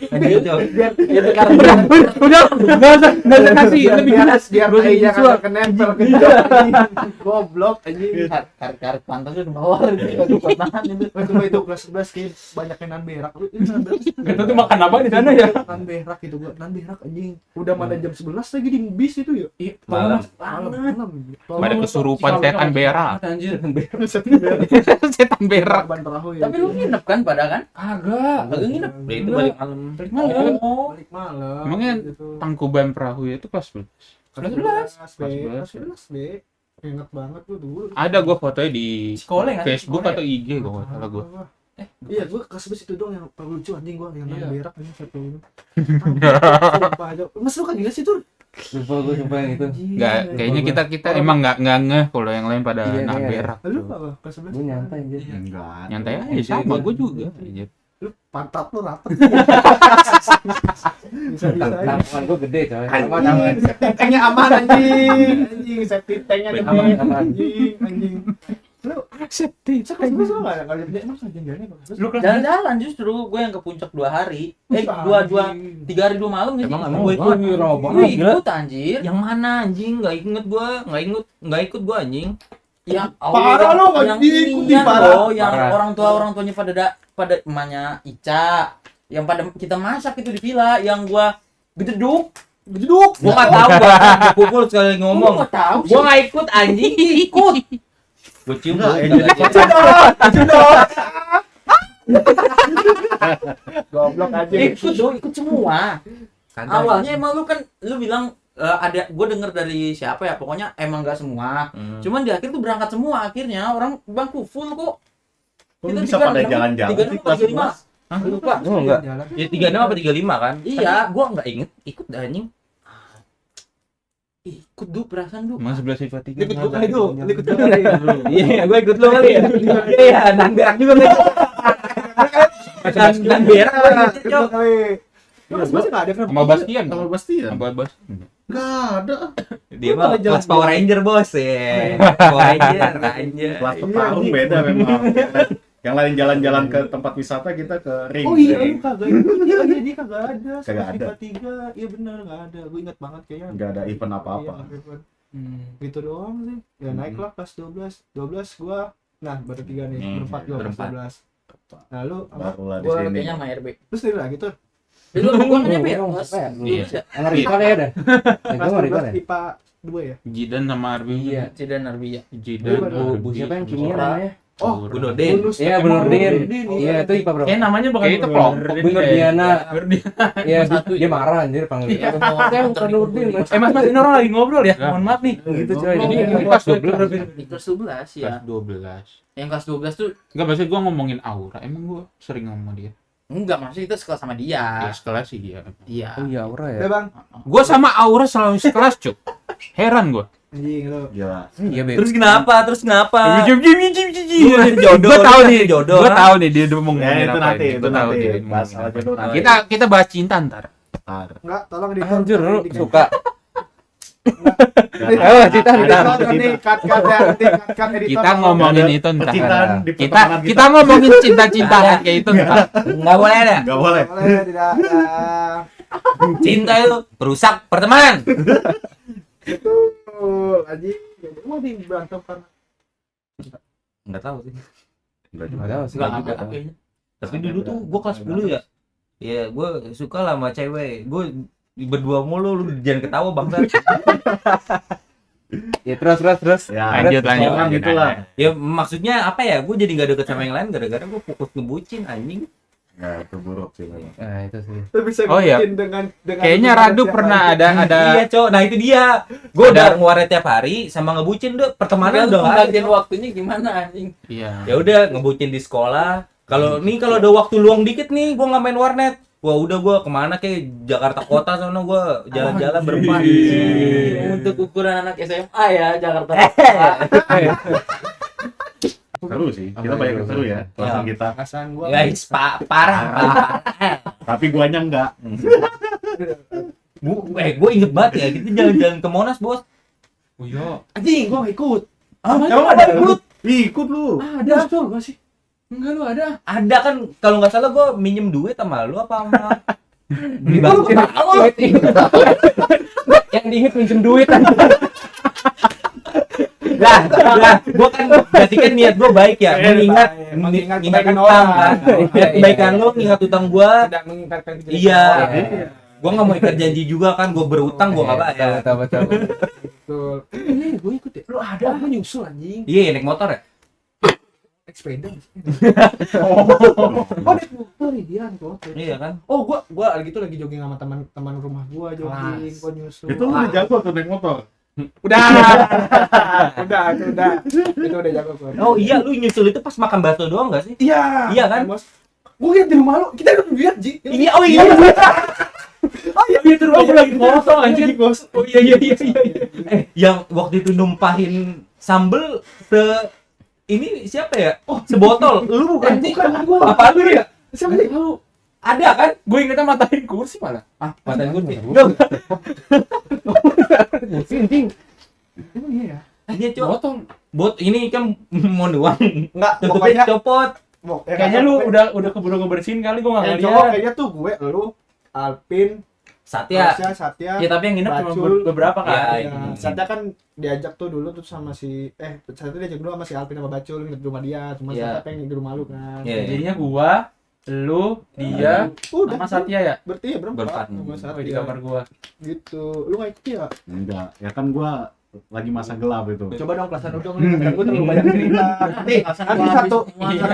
Anjing, Cok. Udah, nggak usah kasih lebih jelas. Biar Gua kayaknya visual. kan kenempel ke anjing. Goblok anjing. Karet pantas tuh bawah itu kuat nahan itu. Itu kelas 11 kayak banyak yang nan berak. Lu ini nan berak. Gak tau tuh makan apa di sana ya. Nan berak gitu gua, nan berak anjing. Udah mana jam 11 lagi di bis itu ya. Iya, Malam. Malam. Pada kesurupan setan berak. Anjir. Setan berak. Ban perahu ya. Tapi lu nginep kan pada kan? Kagak. Kagak nginep. Ya, Itu balik malam. Balik malam. Oh. balik malam. Emangnya gitu. Tangkuban Perahu itu kelas berapa? Kelas 11 B. Kelas 11 B. Ingat banget gua dulu. Ada gua fotonya di Sekolah kan? Facebook Sekolah atau ya? IG kalau nggak salah gua. Iya, gua kelas 11 itu doang yang paling lucu anjing gua yang Iya. nan berak anjing satu ini. Sumpah aja. Mas lu kan gila sih tuh. lupa gue sumpah yang itu. Nggak, kayaknya kita emang nggak ngeh kalau yang lain pada Iya, nah iya. berak. Lu apa? Kelas 11. Gue nyantai aja. Enggak. Nyantai aja sama gua juga. Iya. Lu pantat lu rapet. Bisa Tangkuban gue gede coy. Anjing, safety tanknya aman anjing. Anjing, safety tanknya gede. Aman, aman. Anjing. Lu Safety. kelas 11 lu enggak punya emang jalan-jalan kelas 11? Lu kelas Jalan-jalan justru gue yang ke puncak 2 hari. Dua 3 hari 2 malam gitu. Emang gue ikut. robong Gue ikut anjir. Yang mana anjing? Enggak ikut gua anjing. Yang Parah lu, nggak yang diikuti, ini parah. loh, yang Parah. orang tuanya pada emaknya Ica, yang pada kita masak itu di villa, yang gua gededuk. Geduk. Gua enggak tahu gua pukul sekali ngomong. Gua nggak tahu sih. Gua enggak ikut anjing, ikut. Gua cium Enggak, lu. yang jadi Goblok aja. Ikut semua. Awalnya emang lu bilang ada gue denger dari siapa ya, pokoknya emang nggak semua, cuman di akhir tuh berangkat semua, akhirnya orang bangku full kok. Lu bisa pada jalan-jalan tiga sih enam kelas tiga lima 11. Hah, lupa. Oh enggak. Ya 36 apa 35 kan? Iya, gua enggak inget ikut dah anjing. Ikut du perasaan du. Emang 11 sifat 3. Ikut gua kali dulu. Ikut gua kali. Iya, gua ikut lu kali ya. Iya, nan berak juga nih. Nan berak gua ikut, Ikut Cok. gua kali. Lu kelas 11 enggak ada kan? Sama Bastian. Sama Bastian. Sama Bastian. Enggak ada. Dia mah kelas Power Ranger bos ya. Power Ranger anjir. Kelas Iya, per tahun anjing. beda memang. Yang lain jalan-jalan ke tempat wisata, kita ke ring. Oh iya, lu kagak ikut. Iya, dia kagak ada. Kagak ada. 3. Iya benar enggak ada. Gua ingat banget kayaknya. Enggak ada event apa-apa. Iya, event. Gitu doang sih. Ya naiklah kelas 12. 12 gua nah baru 3 nih, berempat gua kelas berempat. 12. Nah, lu apa? Barulah di Gua sini. kayaknya sama RB. Lu sendiri lagi tuh. Itu gua kan nyampe ya. Apa ya? Iya. Anak Rikon ya dah. Itu Kelas mah Rikon 12 ya. IPA 2 ya? Jidan sama Arbi. Iya. Cidan Arbia. Jidan. Bu siapa yang kimia namanya? Oh, Bu Nurdin. Bonus. Iya, Bu Nurdin. Iya, itu IPA berapa? Kayak namanya bukan Kayak itu kelompok. Bu Nurdiana. Nurdiana. Iya, Satu, dia marah anjir panggil. Iya, Saya bukan Nurdin. Mas. Mas ini orang lagi ngobrol ya. Ya. Mohon maaf nih. Gitu coy. Ini Jadi kelas 12. Di kelas 12 ya. Kelas 12. Yang kelas 12 tuh Enggak, maksud gua ngomongin aura. Emang gua sering ngomong dia. Enggak, maksudnya itu sekelas sama Ya, dia. sekelas sih dia. Iya. Oh iya, Aura ya. Udah bang, Gue sama Aura selalu sekelas, Cuk. Heran gue. anjing lu. Gila. Iya, Beb. Terus kenapa? Gue tahu nih, jodoh. gue tahu nih dia udah mau Ya ngomongin itu apa nanti, ini. itu Gua tahu nanti. dia mau Bahas ngomongin soal apa. jodoh nanti. Kita bahas cinta ntar. Ntar. Enggak, tolong di Anjir, lu suka. Oh, Cita, cut ya, nanti cut editor. Kita ngomongin itu ntar. Percintaan di Kita pertemanan kita ngomongin cinta-cintaan kayak itu ntar. Nggak boleh ada. Nggak boleh. Boleh tidak Cinta itu merusak pertemanan. betul anjing. Mau diberantem karena Nggak tahu sih. Enggak tahu sih. Enggak juga. ada kayaknya. Tapi dulu tuh gue kelas 10 ya. Ya gue suka lah sama cewek. Gue berdua mulu, lu jangan ketawa bangsa. Ya terus. Ya, Lanjut, lanjut. orang gitulah. Ya maksudnya apa ya? Gue jadi nggak deket sama yang lain gara-gara gue fokus ngebucin anjing. Nggak, itu buruk sih memang. Nah, itu sih. lu bisa Oh, iya. bikin dengan Kayaknya Radu pernah ada Iya cowok, nah itu dia. Gue udah ngeluarin tiap hari sama ngebucin deh. Pertemanan udah nggak ada. Pembagian waktunya gimana anjing? Iya. Ya udah ngebucin di sekolah. Kalau ada waktu luang dikit nih, gue nggak main warnet. Wah udah gue kemana kayak Jakarta Kota sana gue jalan-jalan berempat. Untuk ukuran anak SMA ya Jakarta. Seru sih. Kita banyak yang seru ya. Kelasan kita. Perasaan gua. Guys, parah. Tapi guanya enggak. Gue inget banget ya, kita jalan-jalan ke Monas bos. Oh iya. Anjing gua nggak ikut. Emang ada ikut? Ikut lu. Ada tuh gak sih? Enggak lu ada. Ada kan, kalau nggak salah gue minjem duit sama lu apa sama beli Lu batu. ketawa. Yang diinget pinjem duit. Lah, gue kan berarti kan niat gue baik ya, mengingat Mengingat mengingat kebaikan utang orang. kan. Niat kebaikan lu, ngingat utang gue. Tidak mengingkatkan kejelekan Iya. orang. Gue nggak mau ikat janji juga kan, gue berutang gue nggak bayar. Betul. Betul. Gue ikut ya. Lu ada, gue nyusul anjing. Iya, naik motor ya. Naik sepeda. Oh, naik motor ya dia naik motor. Iya kan. Oh, gua lagi jogging sama teman rumah gua jogging, gua nyusul. Itu lu udah jago tuh naik motor. Udah. Itu udah jago gua. Oh iya, lu nyusul itu pas makan bakso doang nggak sih? Iya. Iya kan? Bos. Gua lihat di rumah lu, kita udah lihat Ji. Iya, oh iya. Oh iya, itu rumah gua lagi foto anjing, Bos. Oh iya. Yang waktu itu numpahin sambel ini siapa ya? Oh, sebotol. Lu bukan? Bukan gua. Apa lu ya? Siapa sih tahu? Ada kan? Gue ingetnya matain kursi malah. Matain gue. Emang iya ya? Dia cok. Botol. Ini kan mau nuang. Enggak, Tutupnya copot. Kayaknya lu udah keburu ngebersihin kali gue nggak yang cowok ngeliat. kayaknya tuh gue, lu, Alpin, Satya. Satya. Ya tapi yang nginep cuma Bacul. beberapa kan. Ya, Ya, Satya kan diajak tuh dulu tuh sama si Satya diajak dulu sama si Alpin sama Bacul nginep di rumah dia, cuma Iya. Satya pengen di rumah lu kan. Iya. Jadinya gua, lu, dia, Udah sama Satya ya. berarti ya berempat Berempat. sama Oh, Satya di kamar gua. gitu. Lu nggak ikut ya? Enggak. Ya kan gua lagi masa gelap itu. Coba dong kelasan lu dong, kan gue terlalu banyak cerita. Nih, Kelasan nanti gua satu meter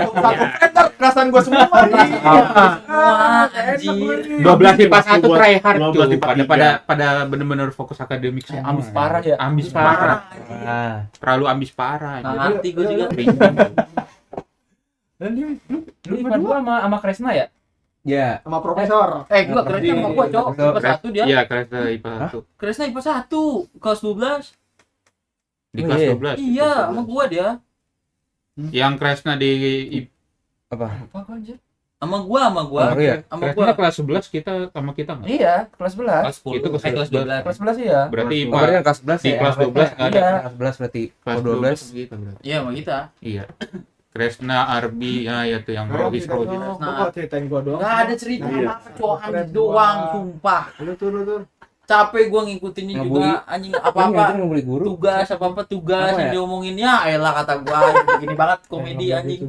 kelasan gue semua. anjing. 12 IPA 1 try hard 12 tuh. IPA Pada bener-bener fokus akademik semua. Ambis parah ya. Ambis parah. Nah, Terlalu ambis parah. Nggak ngerti gue juga. Dan dia Lu IPA 2 sama Kresna ya? ya. sama profesor. Gua Kresna sama gua, Cok. IPA 1 dia. Iya, kelas IPA 1. Kresna IPA 1 kelas 12. Di Oh, kelas iya. 12. Iya, sama gua dia. Yang Kresna di Apa? Apa kok anjir? Sama gua. Oh, iya. Sama Kresna gua. kelas 11 kita sama kita enggak? Iya, kelas 11. Kelas 10. Itu Kelas 12. Kelas 11 iya. Berarti Oh, berarti IPA yang kelas 11 di ya? kelas 12 enggak ada. Iya. Kelas 11 berarti. Kelas Oh, 12. gitu berarti. Iya, sama kita. Iya. Kresna, Arbi, ya itu yang rohis. Gue kalau ceritain gue doang. Enggak ada cerita Iya. apa-apa, Cok. Keren Anjing doang, doang. sumpah. Lu tuh. Capek gua ngikutinnya Ngebully. juga anjing Apa apa-apa. ngebully guru? Tugas apa Apa tugas ya? yang diomongin ya elah kata gua begini banget komedi anjing.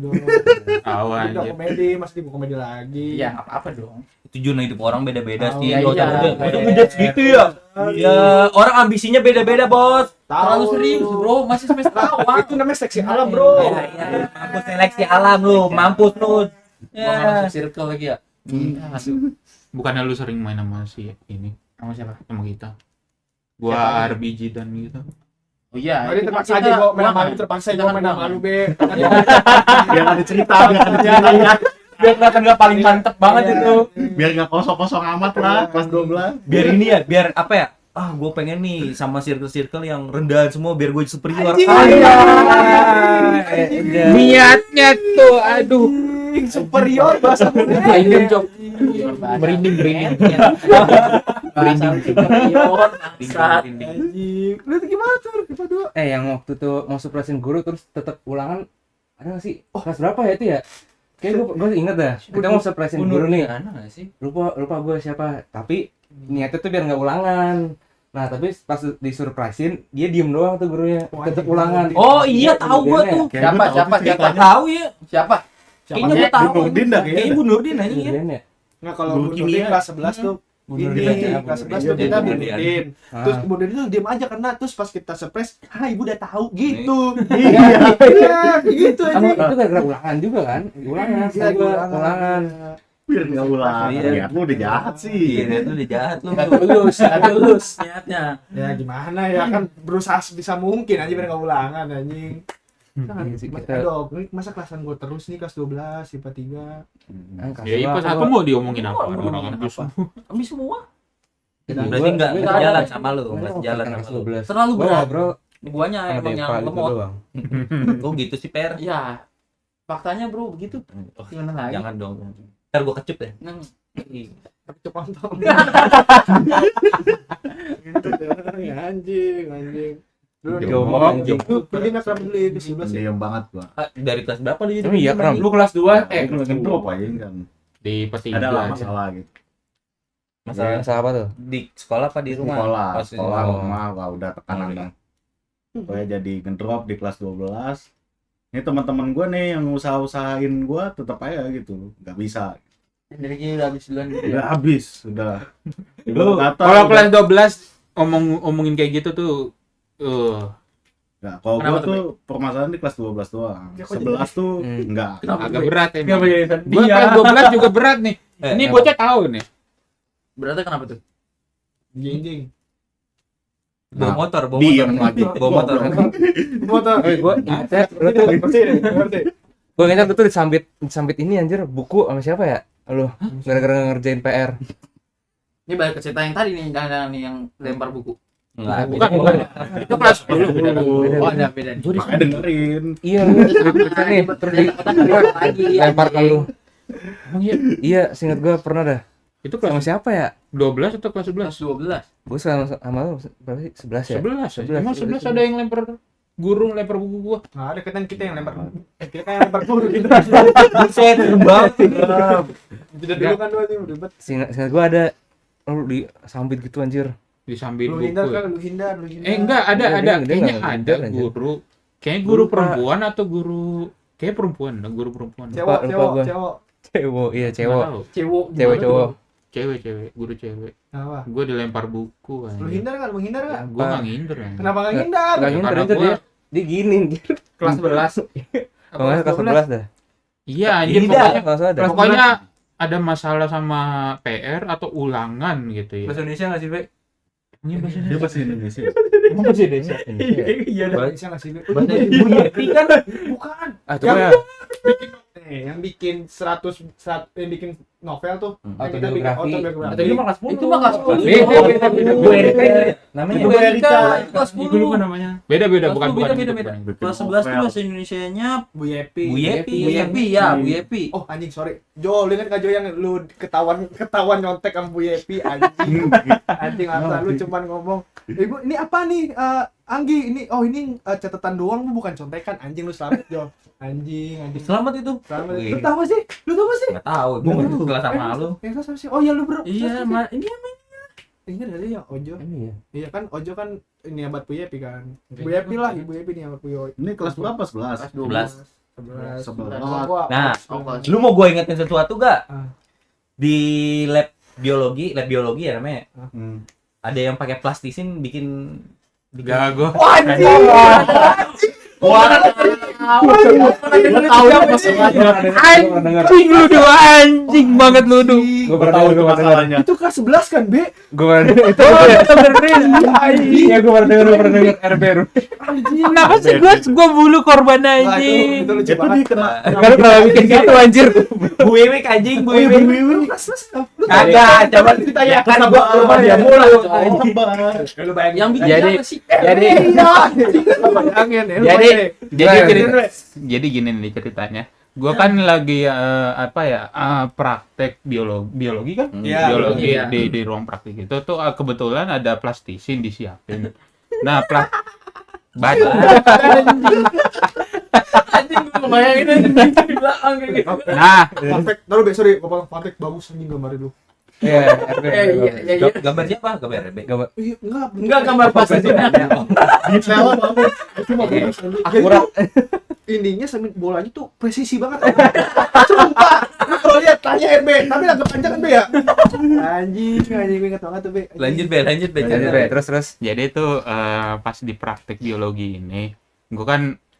Awan Udah anjir. komedi, masih mau komedi lagi. Iya, apa-apa dong. Itu zona hidup orang beda-beda Oh, sih. iya, Udah iya. beda segitu ya. Iya, orang ambisinya beda-beda, Bos. Terlalu serius, Bro. Masih semester awal. Itu namanya seksi alam, bro. Iya. Mampus seleksi alam lu, mampus lu. Gua nggak Ya. masuk circle lagi ya. Aduh. Bukannya lu sering main sama si ini, Sama siapa? sama kita? Gua Siapa? RBG dan gitu. Oh iya, Tadi itu terpaksa kan aja kita gue main sama ulangan. lu, terpaksa Kita gue kan main sama ulangan. lu, Be. Biar ada cerita, biar ada cerita. Biar kelihatan nggak paling mantep banget itu. Biar nggak kosong-kosong amat lah kelas 12. Biar ini ya, biar apa ya? Ah, gue pengen nih sama circle-circle yang rendahan semua biar gue superior. Niatnya tuh, aduh. superior bahasa Bunda. Merinding, Cok. Merinding. Bahasa superior, bangsat. Anjing. Lu tuh gimana tuh? Kita dua. Yang waktu tuh mau surprisein guru terus tetap ulangan ada nggak sih? Kelas berapa ya itu ya? Kayak gue inget dah. Kita mau surprisein guru nih. Ana nggak sih? Lupa gue siapa. Tapi niatnya tuh biar nggak ulangan. Nah tapi pas disurprisein dia diem doang tuh gurunya. Tetap ulangan. Oh iya, tahu gue tuh. Siapa? Tahu ya. Siapa? Kayaknya gue tahu. Bu Nurdin dah Kayaknya Bu Nurdin aja ya. Kemudian ya. Nah, kalau Guru Bu kimia. Nurdin kelas 11 tuh ini kelas 11 tuh kita Bu Nurdin. Terus Bu Nurdin tuh diem aja karena terus pas kita surprise, ibu udah tahu gitu. Iya, gitu aja. Itu gara-gara ulangan juga kan? Ulangan, Iya, ulangan. Biar nggak ulang. Iya. Niat lu udah jahat sih. Iya, itu udah jahat lu. Nggak tulus niatnya. Ya gimana ya, kan berusaha sebisa mungkin aja biar nggak ulangan anjing. Jangan, Iya sih, kita- aduh, ini masa kelasan gue terus nih kelas 12, IPA 3. Ya IPA 1 mau diomongin apa? Mau diomongin Orang apa? Kami semua Berarti nggak sejalan sama lu, nggak sejalan sama lu. 12. terlalu Gua berat. ngobrol Guanya sama emang yang Deva gitu lemot. doang. Kok gitu sih, Per? Ya, faktanya bro begitu. Oh, Gimana lagi? jangan dong. Ntar gue kecup ya. Neng, Tapi kontol. Gitu dong, ya, anjing. Dulu Jauh ngomong banget, anjing. Lu pilih nggak kenapa beli ke 11 ya? Diam banget gua. Dari kelas berapa dia? Emang iya, Kram? Lu kelas 2 Ngedrop aja kan. di peti Ada lah aja. masalah gitu. Masalah Masalah apa tuh? di sekolah apa di rumah? Sekolah, Pas di sekolah, rumah. rumah, wah udah tekanan dah. Pokoknya jadi ngedrop di kelas 12. Ini teman-teman gue nih yang usaha-usahain gue tetap aja gitu, nggak bisa. dari gini udah habis duluan gitu. Udah habis, udah. Lu Kata, kalau udah- kelas 12 ngomongin kayak gitu tuh Nggak, kalau Kenapa gue tuh, tuh permasalahan di kelas 12 doang. Ya, kok 11 tuh Hmm. enggak. agak berat emang. Kenapa jadi Gua sedih? kelas 12 juga berat nih. Ini kenapa? bocah tahu nih. Berarti kenapa tuh? Anjing. Bawa motor, bawa Diem motor. lagi. Bawa motor. Motor. Gue ingat lu tuh, Ngerti. gue ingat lu tuh disambit ini anjir buku sama siapa ya? Lu gara-gara ngerjain PR. Ini balik ke cerita yang tadi nih, jangan nih yang lempar buku. Enggak. Bukan. Itu kelas 10 beda. Oh, ada beda nih. Makanya dengerin. Iya lu cerita nih terus lagi lempar ke lu. Emang iya. Iya, seingat gue pernah dah. Itu Sama kelas siapa ya? 12 atau kelas kelas 11? 12. Gue sama lu berapa sih? 11 ya? 11. 11. Emang 11 ada yang lempar guru lempar buku gua. Nah, ada kan kita yang lempar. Kita yang lempar guru gitu. Buset, serem banget. Tidak dulu kan dua nih ribet. Seingat gue ada lu disambit gitu anjir. Disambit Lu buku. hindar kan, lu hindar. Enggak ada Dia kayaknya nggak ada ngejar, anjir. guru. Kayaknya guru Lupa. perempuan atau guru kayak perempuan, guru perempuan. Cewek, lupa cewek, gua. cewek. Cewek, iya Nggak cewek. tahu. Cewek. Cewek cowok. Cewek, guru cewek. Apa? Gua dilempar buku Lu hindar kan, lu hindar kan? Gua nggak ngindar anjing. Kenapa nggak hindar? Nggak Ya, ngindar karena itu gua- dia gini anjir. Kelas 11. Kalau nggak salah kelas 11 dah. Iya anjir Iya. pokoknya, Kalau salah dah. pokoknya ada masalah sama PR atau ulangan gitu ya. Bahasa Indonesia nggak sih, Be? Ini bahasa Dia bahasa Indonesia. Emang bahasa Indonesia? Iya, ada bisa nggak sih? Bahasa Ibu Yeti kan. Bukan. Ah, coba ya. Yang bikin 100 yang bikin novel tuh. Yang kita bikin Autobiografi. autobiografi. Atau ini mah kelas 10. Itu mah kelas 10. Bu Erika ini namanya. Itu Erika, itu kelas Gue lupa 10. namanya. Beda, bukan Beda, bukan. beda, bukan. beda. Kelas 11 tuh bahasa Indonesianya Bu Yepi. Bu Yepi. Bu Yepi ya, Bu Yepi. Oh anjing sorry. Jo, lu ingat gak Jo yang lu ketahuan nyontek sama Bu Yepi anjing. Anjing masa lu cuman ngomong, "Ibu, ini apa nih? Anggi, ini catatan doang, bu, bukan contekan." Anjing lu selamat Jo. Anjing. Selamat itu. Selamat. Wih. Lu tahu gak sih? Lu tahu gak sih? Enggak tahu, gua nggak kelas sama lu. Yang kelas apa sih? Oh iya lu bro. Iya, ini Ingat gak sih yang Ojo? Iya. Iya kan Ojo kan ini abad Bu Yepi kan. Bu Yepi lah, Ibu Yepi nih abad Bu Yepi. Ini kelas berapa? 11. Kelas 11. 11. 11. Nah, Oh, kelas lu mau gua ingetin sesuatu gak? Ah. Di lab biologi ya namanya. Hmm. Ada yang pakai plastisin bikin Gago. Wah anjing. Wah, Anjing lu dua, anjing banget lu du. Gue pernah tahu denger, itu gue pernah denger. masalahnya. Itu kelas 11 kan, Be? Gue pernah denger. Itu iya, gue pernah denger RBR. Kenapa sih gua bulu korban anjing? Itu lucu Itu banget. dia kena Kan lu pernah bikin gitu anjir. Bu Wiwik anjing, Bu Wiwik. Kagak, coba ditanya kan gua ke rumah dia mulu. Lu bayangin Yang bikin Jadi- apa sih? Jadi Bayangin ya. jadi gini nih ceritanya. Gua kan lagi praktek biologi kan? Iya, Biologi iya. di ruang praktek itu tuh kebetulan ada plastisin disiapin. Nah, baca Anjing gua bayangin aja di belakang kayak gitu. nah, Fun fact, taruh Be, sorry, fun fact bagus anjing gambarnya lu. Iya, Iya. Gambarnya apa? Gambar RB. Gambar Enggak gambar pas aja. Detail banget. Cuma bagus. Akurat. Ininya sama bolanya tuh presisi banget. Sumpah. Lu kalau lihat tanya RB, tapi agak panjang kan Be ya? Anjing, gue ingat banget tuh Be. Lanjut Be. terus jadi tuh pas di praktek biologi ini, gua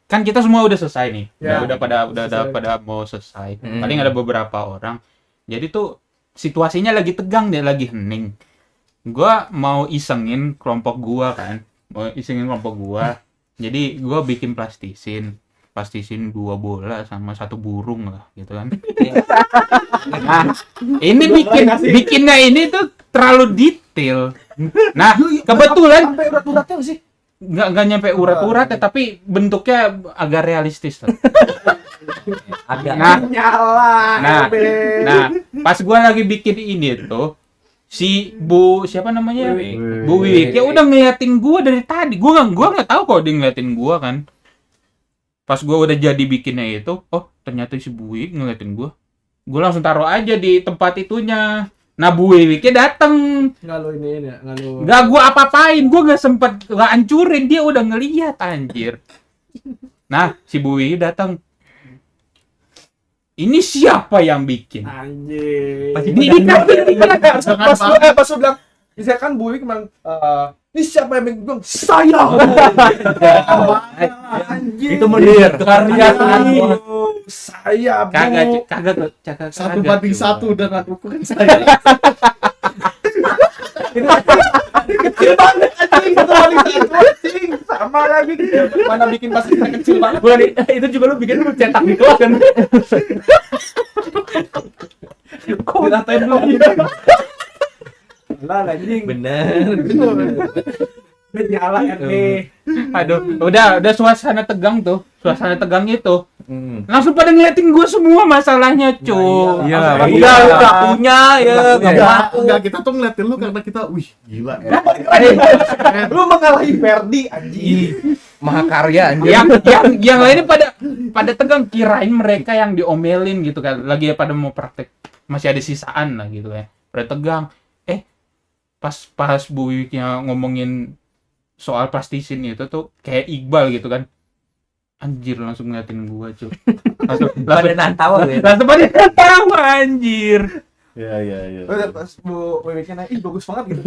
kan kita semua udah selesai nih. Ya. Udah Selesai. pada mau selesai. Hmm. Paling ada beberapa orang. Jadi tuh situasinya lagi tegang deh, lagi hening. Gua mau isengin kelompok gua kan. Jadi gua bikin plastisin 2 bola sama 1 burung lah gitu kan. Nah, ini bikinnya ini tuh terlalu detail. Nah, kebetulan Sampai urat-uratnya sih. nggak nyampe urat-urat tapi bentuknya agak realistis lah. Agak. Nah, Nyala. Nah, RB. nah, pas gua lagi bikin ini tuh si Bu siapa namanya? Bu Wiwik ya udah ngeliatin gua dari tadi. Gua nggak tahu kok dia ngeliatin gua kan. Pas gua udah jadi bikinnya itu, oh ternyata si Bu Wiwik ngeliatin gua. Gua langsung taruh aja di tempat itunya. Nah, Bu Wiwiknya dateng. Nggak lu ini ya, nggak lu. Nggak gua apa-apain, gua nggak hancurin, dia udah ngeliat anjir. Nah, si Bu Wiwik datang. Ini siapa yang bikin? Anjing. Ini Pas lu bilang, misalkan Bu Wiwik bilang, ini siapa yang bilang? Saya. Anjing. Itu menir karya Saya, Bu. kagak 1/1 dan aku kan saya. Kecil banget anjing. 1/1 anjing. Sama lagi. Mana bikin pas kita kecil banget. itu juga lu bikin lu cetak di kelas kan. Diratain dulu. Lah anjing. Bener. Nyala RB. Aduh, udah suasana tegang tuh. Suasana tegang itu. Hmm. Langsung pada ngeliatin gua semua masalahnya, cuy. Iya, udah punya ya, Enggak, kita tuh ngeliatin lu karena kita wih, gila. Lu mengalahi Ferdi anjing. Mahakarya anjir. Yang lainnya pada tegang, kirain mereka yang diomelin gitu kan. Lagi pada mau praktek. Masih ada sisaan lah gitu ya. Pada tegang. Pas Bu Wiwiknya ngomongin soal plastisin itu tuh kayak Iqbal gitu kan. Anjir, langsung ngeliatin gua cuy. Langsung pada nantawa ya. langsung pada tawa anjir. Iya. Udah pas Bu Wiwiknya naik, ih bagus banget gitu.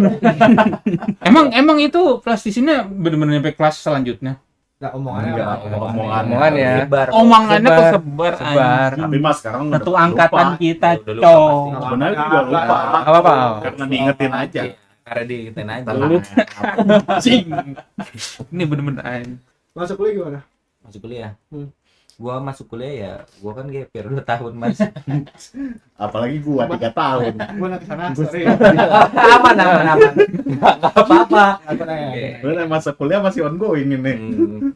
Emang itu plastisinnya bener-bener sampai kelas selanjutnya. Nah, omongannya Enggak, apa? Omongan ya. Omongannya Sebar. kesebar Sebar. Tapi Mas sekarang satu udah angkatan lupa. kita, Udah lupa cowok. pasti. Sebenarnya juga lupa. Apa-apa. Karena diingetin aja. Karena diingetin aja. Anjing. Ini bener-bener anjing. Masuk kuliah gimana? Masuk kuliah. Hmm. Gua masuk kuliah ya, gua kan gap year 2 tahun Mas. Apalagi gua 3 tahun. Gua nanti sana, sorry. aman. Enggak apa-apa. Aku nanya. Oke. Bener, masa kuliah masih ongoing ini. Hmm,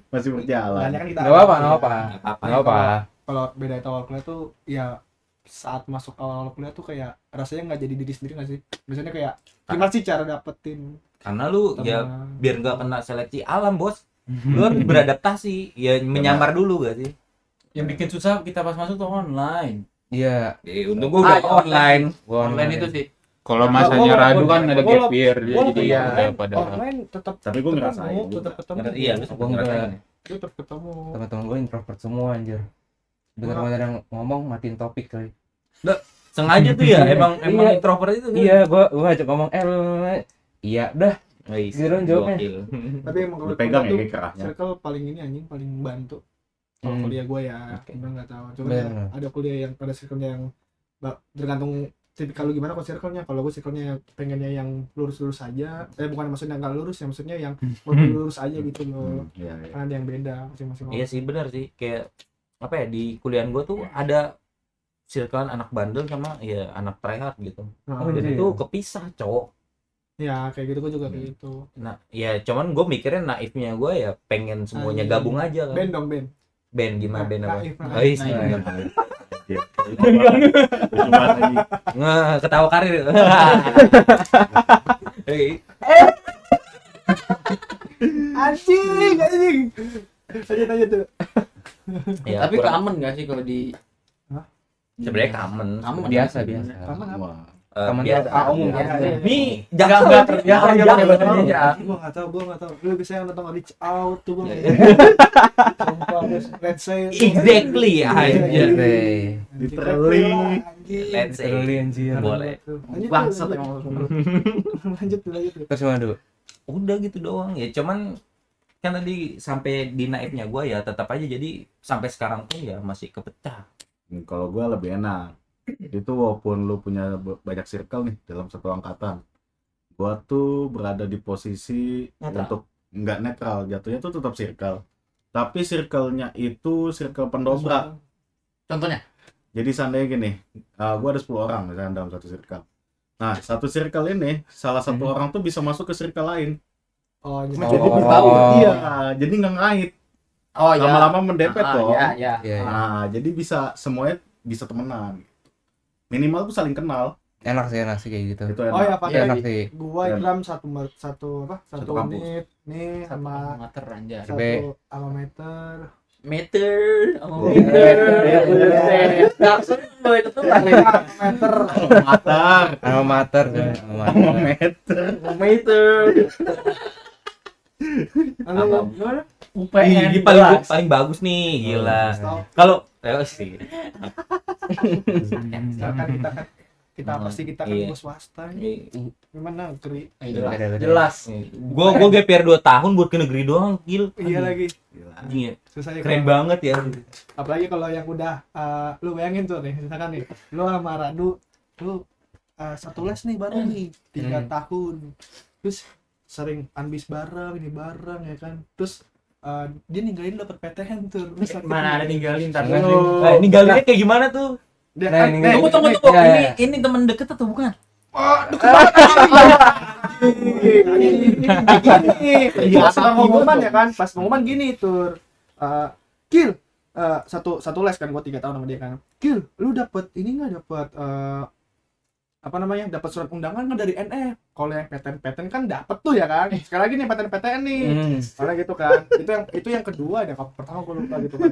Masih berjalan. Makanya kan kita Gak apa-apa, gak apa-apa. nggak apa-apa. Gak apa-apa. Kalau beda itu awal kuliah tuh ya saat masuk awal kuliah tuh kayak rasanya nggak jadi diri sendiri nggak sih? Biasanya kayak gimana sih cara dapetin Karena lu ya teman? biar nggak kena seleksi alam, Bos. Lu harus beradaptasi, ya menyamar dulu gak sih? Yang bikin susah kita pas masuk tuh online. Iya. Untung gua udah online. Gua Online itu sih. Kalau masanya Radu kan ada gap year, Walaupun jadi ya online, pada online tetap Tapi gua ngerasain juga. tetap ketemu. Iya, lu Gua enggak. Tetap ketemu. Teman-teman gue introvert semua anjir. Dengar ada yang ngomong matiin topik kali. sengaja tuh ya, emang Iya. introvert itu kan. Iya, gua ajak ngomong iya dah. Wih, Gitu dong jawabnya. gokil. Tapi emang kalau Lu pegang kuliah ya tuh kerahnya. circle paling ini anjing paling bantu. kalau Hmm. kuliah gue ya Oke. gue nggak tahu cuma Bener. ya, ada kuliah yang pada circle-nya yang tergantung tipikal lu gimana kok circle-nya. Kalau gue circle-nya pengennya yang lurus-lurus aja, bukan maksudnya nggak lurus ya, maksudnya yang lurus aja gitu loh. Iya, iya. Kan ada yang beda masing-masing Iya sih benar sih, kayak apa ya, di kuliahan gue tuh ada circlean anak bandel sama ya anak tryhard gitu. Nah, Oh, Dan iya. itu kepisah cowok. ya kayak gitu gue juga kayak gitu. Nah ya cuman gue mikirnya naifnya gue ya pengen semuanya Anjing. gabung aja kan. Band dong band. Band gimana band apa? Naif, naif. Oh, iya, Naif. Iya. Coba lagi. ketawa karir. Hei, Anjing. Aja tuh. ya, Tapi kurang- common gak sih kalau di sebenarnya common. Common. Biasa. Kapan apa? Wah. Teman Biasa. umum Biasa. Ini Enggak jaksa terbiasa orang dia jaksa. pakai bahasa Indonesia. Gue nggak tahu. Lu bisa yang nonton Reach Out tuh gue. Iya. Sumpah, terus Let's Say. Exactly aja. Literally. Let's say. Literally, anjir. Boleh. bangsat emang lu. Lanjut. Terus gimana dulu? Udah gitu doang ya, cuman kan tadi sampai di naifnya gue ya tetap aja, jadi sampai sekarang pun ya masih kepecah. Kalau gue lebih enak itu, walaupun lu punya banyak circle nih dalam satu angkatan, gua tuh berada di posisi Netral. untuk nggak netral, jatuhnya tuh tetap circle, tapi circle-nya itu circle pendobrak. Contohnya Jadi seandainya gini, gua ada 10 orang misalnya dalam satu circle. Nah, satu circle ini salah satu orang tuh bisa masuk ke circle lain. Oh, Jadi Oh. tahu, iya, jadi nggak ngait, oh ya lama-lama mendepet dong. ya ya Iya, iya. Nah, jadi bisa semuanya bisa temenan. Minimal tuh saling kenal. Enak sih kayak gitu. Itu enak. Oh ya Iya, pakai enak sih. gua Dan- Ikram satu Satu kampus. unit nih sama meter anjay. B. satu alma meter. Meter oh Iya. meter langsung lo itu tuh Meter. Matar. Alma mater. Alma mater. Meter. meter Halo, gimana? UPN Ini paling bagus nih, gila. Kalau sih. Misalkan kita pasti kita kan Iya. bos swasta. Gimana negeri? Jelas. Gua GPR 2 tahun buat ke negeri doang, gil. Iya lagi. Anjing ya. Susah ya. Keren kalau- banget ya. Apalagi kalau yang udah lu bayangin tuh nih, misalkan nih, lu sama Radu, lu satu les nih baru nih 3 tahun. Terus sering ambis bareng, ini bareng ya kan. Terus dia ninggalin dapet PTN tuh. Terus sakit Mana ada nih. ninggalin tar Enggak dulu. Nah, ini galernya kayak gimana tuh? Dia Nah, ini- tunggu Iya, iya. ini teman deket atau bukan Iya, pas pengumuman ya kan, pas pengumuman gini tur, Kil, satu les kan, gua 3 tahun sama dia kan, Kil, lu dapet ini nggak, dapet apa namanya, dapat surat undangan nggak dari NF? Kalau yang PTN kan dapet tuh ya kan, sekali lagi nih PTN nih, karena gitu kan, itu yang kedua ada, pertama gua lupa gitu kan,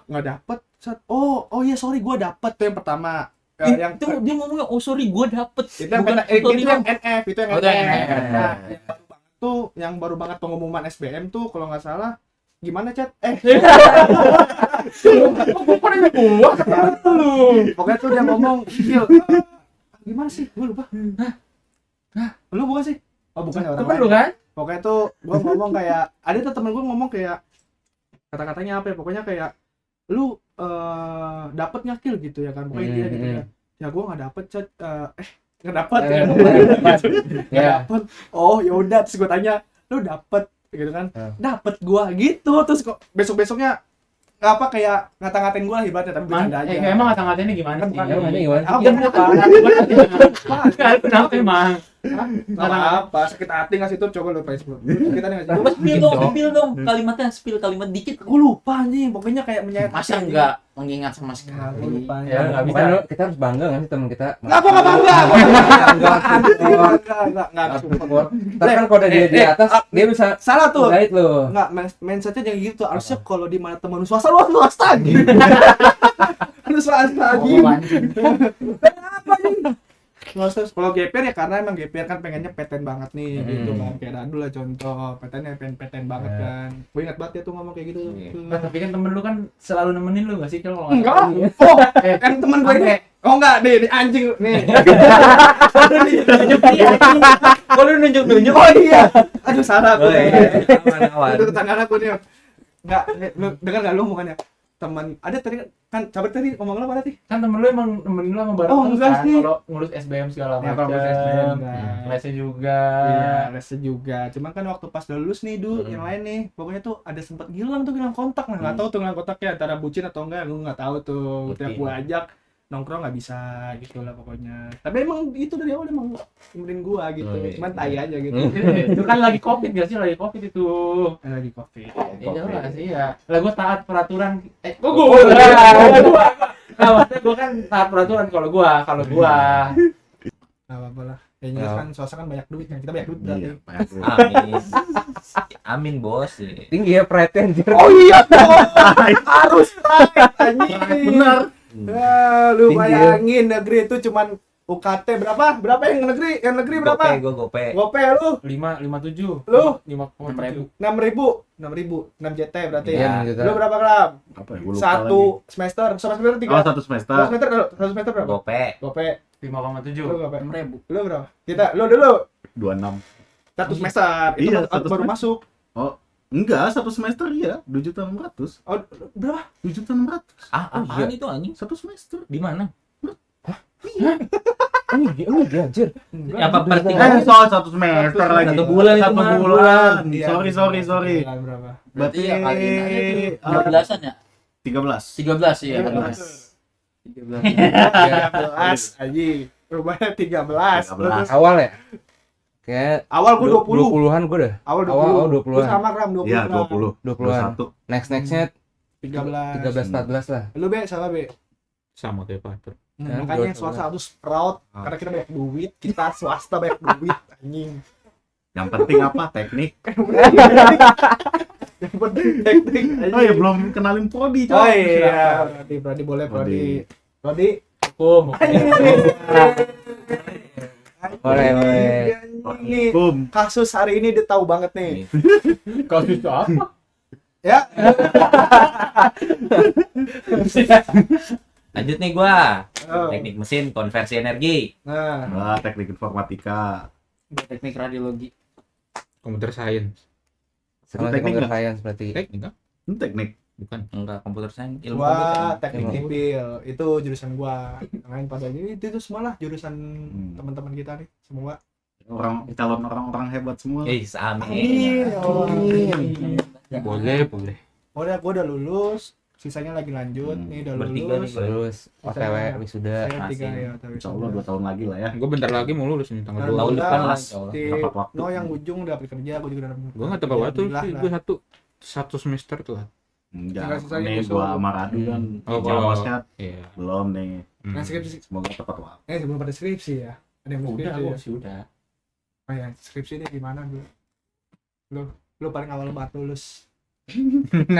nggak dapet, oh iya sorry gua dapet tuh yang pertama. Yang Itu dia ngomongnya, oh sorry gua dapet. itu yang Bukan, itu sorry, yang Bang. NF, itu yang Oh, itu yang NF. NF. Nah, yang baru banget pengumuman SBM tuh kalau nggak salah gimana Chat? Pokoknya tuh dia ngomong, Gil, gimana sih? Gue lupa. Lu bukan sih? Oh bukan ya, orang Temen lain. lu kan? Pokoknya tuh gue ngomong kayak, ada tuh temen gue ngomong kayak kata-katanya apa ya? Pokoknya kayak lu dapet nggak Kil gitu ya kan? Pokoknya dia gitu ya. Ya gue nggak dapet Chat. Nggak dapet ya. Ya. Dapet. Oh yaudah, terus gue tanya, lu dapet gitu kan? Dapet gue gitu, terus kok besok-besoknya apa kayak ngata-ngatain gue lah ibaratnya, tapi bercanda aja. Emang ngata-ngatain gimana Kan sih? bukan- Emang gimana? Ah, Iya, bukan. kenapa emang? Nggak apa, sakit hati nggak sih tuh, coba lu Facebook. Kita nih nggak sih? coba spill dong kalimatnya, spill kalimat dikit Gue lupa nih, pokoknya kayak menyayat. masa enggak mengingat sama Gue sekali lupa. Ya, nggak bisa. Bukan, kita harus bangga nggak sih teman kita? Nggak, gua nggak bangga. Nggak. Tapi kan kalau dia di atas, dia bisa Salah tuh. guide lo. Nggak, mindsetnya jangan gitu. Harusnya kalau di mana teman swasta, lu swasta aja. Lu swasta aja. oh anjing Nggak usah. Kalau GPR ya karena emang GPR kan pengennya PTN banget nih, gitu kan. Kayak Radu lah contoh, PTN ya pengen PTN banget kan. Gue ingat banget ya tuh ngomong kayak gitu. Nah, tapi kan temen lu kan selalu nemenin lu nggak sih kalau nggak Enggak. salah? Oh, kan teman gue ini. Oh enggak, nih anjing nih. Kalau lu nunjuk-nunjuk. Oh iya. Aduh salah gue. Awan-awan. Itu tetangga aku nih. Enggak, lu dengar enggak lu omongannya? Teman ada tadi kan Cabrik tadi ngomong apa tadi? Kan temen lu emang nemenin lu sama bareng Oh, terus enggak kan sih. kalau ngurus SBM segala Ya, macam. kalau ngurus SBM, enggak. Lesnya juga. Iya, lesnya juga. Cuman kan waktu pas udah lulus nih, yang lain nih, pokoknya tuh ada sempat hilang kontak. Nah, nggak tahu tuh hilang kontaknya antara bucin atau enggak, gue nggak tahu tuh. Tiap gue ajak nongkrong nggak bisa gitu lah pokoknya. Tapi emang itu dari awal emang nemenin gue gitu. Oh, iya. Cuman tai aja gitu. Itu kan lagi Covid gak sih? Lagi Covid itu. Lagi Covid. Iya jelas iya. Lah gue taat peraturan. Kok Oh, gue? iya. Nah, maksudnya gue kan taat peraturan kalau gua. Nggak apa-apa lah. Kayaknya kan swasta kan banyak duit kan. Kita banyak duit berarti. Iya, banyak duit. Amin. Amin bos. Tinggi ya perhatian anjir. Oh iya dong. Harus anjing. Benar. Ya, lu Tinggi ya. bayangin negeri itu cuman UKT berapa? Berapa yang negeri? Yang negeri berapa? Gope. Gope lu 557. Lu? 5,7. 6.000 6 JT berarti ya. Iya, 6 juta. Lu berapa gram? Apa ya? Gua lupa Satu lagi. semester. Semester 3. Oh, satu semester. Satu semester berapa? Gope. Gope. 5,7. Lu berapa? 6.000. Lu berapa? Kita lu dulu 26. satu semester. Itu Iya, baru satu baru semester. masuk. Oh, enggak, satu semester iya, 2.600.000. Oh, berapa? 2.600.000. Apaan itu anjing? Satu semester. Di mana? Ini anjir. Apa per Soal satu semester lagi. Satu bulan itu Satu mah. bulan. Iya, Sorry. bulan berapa? Berarti ya kaliin aja tuh. 12-an ya? 13. 13 iya. 13. 13 aja. Rumahnya 13. 13. Awal ya? Kayak Awal gua 20. 20-an gua dah. Awal 20. Awal Lu 20-an. sama gram 20. Iya, gram. 20. 20-an. 21. Nextnya 13. 13 14 lah. Lu Be, sama Be. Sama kayak Pater. Kan, Makanya 22. swasta harus proud karena kita banyak duit, kita swasta banyak duit anjing. Yang penting apa? Teknik. Yang penting teknik anjing. Oh ya, belum kenalin prodi, Oh coy. iya, Prodi boleh Prodi. Prodi. Hukum. Boleh, boleh. Ini Boom. kasus hari ini dia tahu banget nih. Kasus apa? Ya. Lanjut nih gua. Oh. Teknik mesin konversi energi. Nah, Wah, teknik informatika. Teknik radiologi. Computer science. Sama Itu teknik computer nggak? science berarti. Teknik kan? Ini teknik. Bukan. Enggak, komputer science, ilmu gua komputer. teknik Emang. sipil itu jurusan gua. Yang lain pada ini itu semua lah jurusan teman-teman kita nih semua. Calon orang-orang hebat semua. Amin. Boleh. Gua udah lulus, sisanya lagi lanjut. Nih udah Bertiga lulus. nih, Terus OTW wisuda. Saya tiga Masih. ya, tapi Insya Allah 2 tahun lagi lah ya. Gue bentar lagi mau lulus nih tanggal Nah, 2. tahun depan lah, Mas, insya Allah. di Tepat waktu. No yang ujung udah dapet kerja, gua juga udah dapet. Gue nggak tepat waktu Alhamdulillah sih. lah. Gue satu semester tuh. Enggak, Tinggal sisanya nih besok. gua sama Radu kan Oh, jawabnya Iya. belum nih. Hmm. Nah, skripsi. Semoga tepat waktu. Sebelum pada skripsi ya. Ada yang mau Udah, skripsi gua ya? sih udah. Oh ya, skripsi ini gimana dulu? Lu paling awal banget lulus. 3,5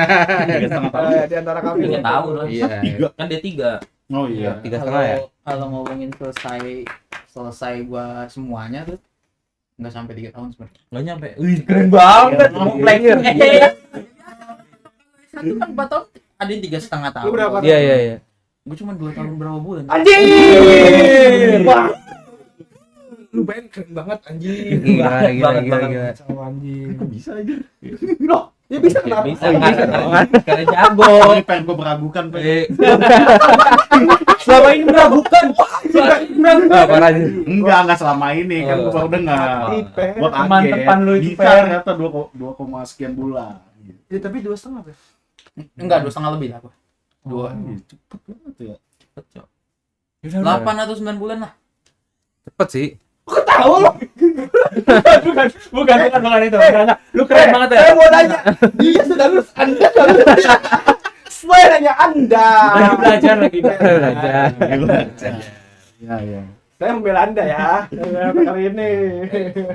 tahun. Di antara kami. 3 tahun lah. Iya. Tiga. Kan dia 3. Oh iya. 3,5 ya? Kalau ngomongin selesai gua semuanya tuh nggak sampai 3 tahun sebenarnya. Enggak nyampe. Wih, keren banget. Ngomong player. Satu kan 4 tahun, ada yang 3,5 tahun. Lu berapa? Iya. Gue cuma 2 tahun berapa bulan. Anjing. Wah. Lu bayang keren banget anjing. Gila. Sama anjing. Kok bisa aja? Loh, ya bisa kenapa? Bisa karena jago. Oh, ini pengen gua meragukan, pengen. Selama ini meragukan. Apa lagi? Enggak selama ini kan gua baru dengar. Ipe. Gua Teman-teman lu itu, bisa Fer. ternyata 2, sekian bulan. Ya tapi 2,5 ya. Enggak, 2,5 lebih lah gua. 2. Cepet banget ya. 8 atau 9 bulan lah. Cepet sih. Tahu lu. Bukan itu. Enggak. Lu keren banget ya. Saya mau nanya. Dia sudah lulus, Anda sudah lulus. Saya nanya Anda. Lagi belajar lagi. Belajar. Ya. Saya membela Anda ya. Kali ini.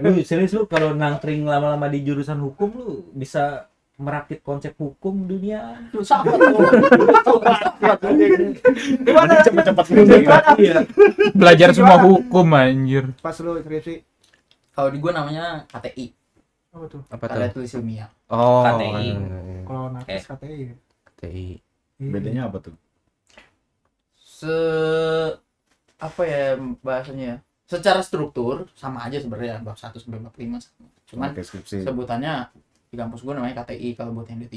Lu serius lu kalau nangkring lama-lama di jurusan hukum lu bisa merakit konsep hukum dunia. Siapa tuh? Gimana? Cepet-cepet Gimana? Iya. Belajar semua hukum anjir. Pas lu skripsi. Kalau di gua namanya KTI, Apa tuh? Apa tuh? karya tulis ilmiah. Oh. KTI. Kalau nakes KTI. KTI. Bedanya apa tuh? Apa ya bahasanya ya? Secara struktur sama aja sebenarnya bab 1 sampai bab 5 sama. Cuman Pakai skripsi. sebutannya di kampus gua namanya KTI kalau buat yang D3.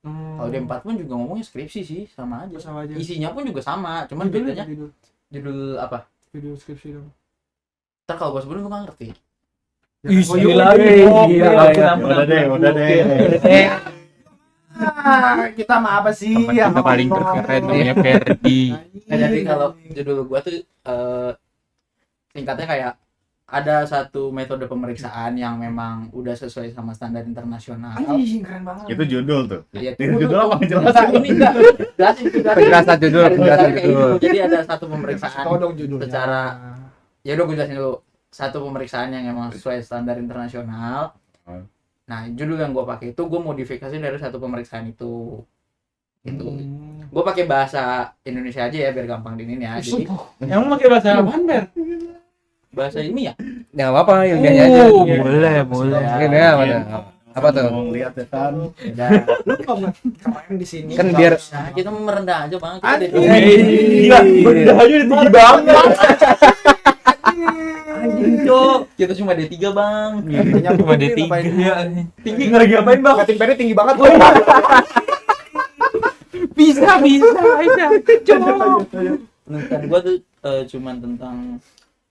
Kalau D4 pun juga ngomongnya skripsi sih, sama aja. Sama aja. Isinya pun juga sama, cuman Judulnya bedanya judul judul apa? video skripsi dong. Ntar kalau gue sebutin lu nggak ngerti. Oh, gila, Udah deh. Kita mah apa sih? Teman kita paling keren namanya Ferdi. Nah, jadi kalau judul gua tuh singkatnya kayak ada satu metode pemeriksaan yang memang udah sesuai sama standar internasional. Anjing keren banget. Itu judul tuh. Iya, Judul apa Enggak, ngejelasin? ini enggak. Jelasin. Penjelasan judul, Ada penjelasan tulisannya kayak judul. gitu. Jadi ada satu pemeriksaan. Tolong judulnya. secara- Ya udah gue jelasin dulu. Satu pemeriksaan yang emang sesuai standar internasional. Nah, judul yang gue pakai itu gue modifikasi dari satu pemeriksaan itu. Gitu. Gue pakai bahasa Indonesia aja ya biar gampang dinin ya. Jadi Emang pakai bahasa apaan, Ber? bahasa ini ya. Ya nggak apa-apa, ilmiahnya aja. Boleh, boleh. Ini ya, mana? Apa tuh? Mau lihat ya kan. Udah. Lu kok keren di sini. Kan biar Nah, kita merendah aja bang. Kita Aduh. Gila, udah aja udah tinggi banget. Anjing cok. Kita cuma D3 bang. Cuma D3. Tinggi nggak lagi ngapain, Bang? Kating pennya tinggi banget. Bisa aja. Coba. Penelitian gua tuh cuman tentang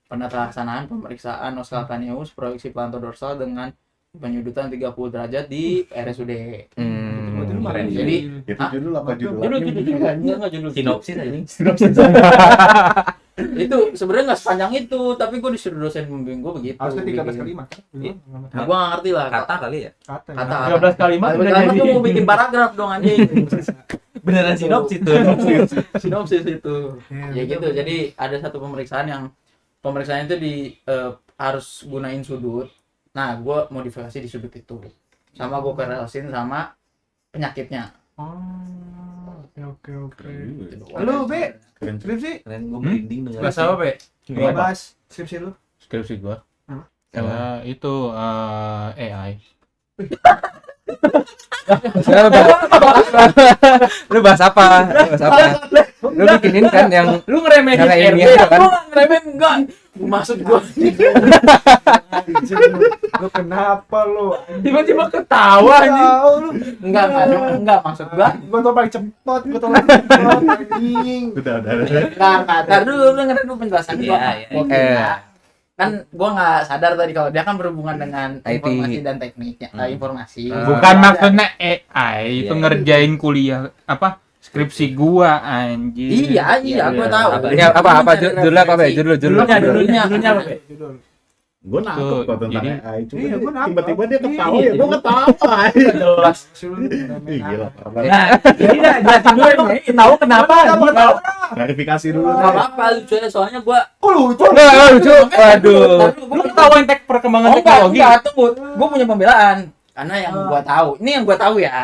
penata laksanaan pemeriksaan noskal Caneus proyeksi plantar dorsal dengan penyudutan 30 derajat di RSUD. Keren. Jadi Itu judul apa judul? enggak judul Sinopsis aja. itu sebenarnya nggak sepanjang itu, tapi gue disuruh dosen pembimbing gue begitu. Harusnya 13 bikin. kali mah. Nah, gue nggak ngerti lah. Kata kali ya. Kata. 13 kalimat udah Kalimat jadi. tuh mau bikin paragraf dong anjing. Beneran sinopsis tuh. Sinopsis itu. Ya gitu. Jadi ada satu pemeriksaan yang pemeriksaan itu harus gunain sudut. Nah, gue modifikasi di sudut itu. Sama gue korelasin sama penyakitnya. Oke. Lu Be, Keren. skripsi? Keren, gue merinding dengar. Bahasa apa, Be? Bahas skripsi lu. Skripsi gua. Hah? Itu AI. lu bahas apa? Lu bikinin kan yang Lu ngeremehin Karena RT, ilmiah itu kan. Gue nggak ngeremehin enggak. Maksud gue Anjing, lu kenapa lu? tiba-tiba ketawa anjing. Tahu lu. enggak maksud gue. Gua tau paling cepet, anjing. Udah. Ntar dulu dengerin dulu penjelasan gue. Iya, iya. Gua kira kan gue nggak sadar tadi kalau dia kan berhubungan dengan IT. informasi dan tekniknya, informasi. Bukan maksudnya AI itu Iya, iya. ngerjain kuliah apa skripsi gua anjing. Iya, gue tahu. ya apa judulnya apa Be? Judulnya Judulnya apa, Be? Judul. Gue nangkep Tuh, kok tentang jadi- AI. Cuma Iya, gua nangkep. tiba-tiba dia ketawa Iya, ya. Gue ketawa. Jelas. Ih, gila. Nah, ini dah jelasin dulu nih. Tahu kenapa? Klarifikasi dulu. Nggak apa-apa lucu ya, soalnya gue Kok lucu? lucu. Aduh. Lu tahu tek perkembangan teknologi? tunggu. Gue punya pembelaan. Karena yang gue tahu, ini yang gue tahu ya.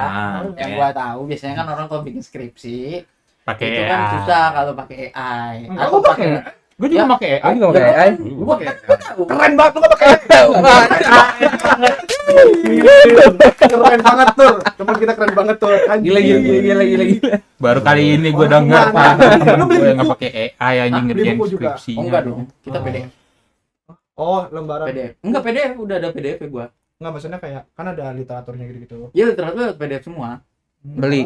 Yang gue tahu biasanya kan orang kalau bikin skripsi Pakai itu kan AI. susah kalau pakai AI. Enggak, gua pakai. Gue juga Ya. pakai AI. Aku juga pakai AI. Gue tahu. Keren banget lu gak pakai. Keren banget tuh. Teman kita keren banget tuh. Gila. Baru kali ini gua denger Lu Pak. beli Gue nggak buku? pakai AI anjing Beli ngerjain buku juga? Oh, skripsinya. enggak dong. Kita PDF. Oh, lembaran. PDF. Enggak PDF, udah ada PDF gue. Enggak, maksudnya kayak kan ada literaturnya gitu-gitu. Iya, literatur PDF semua. Beli.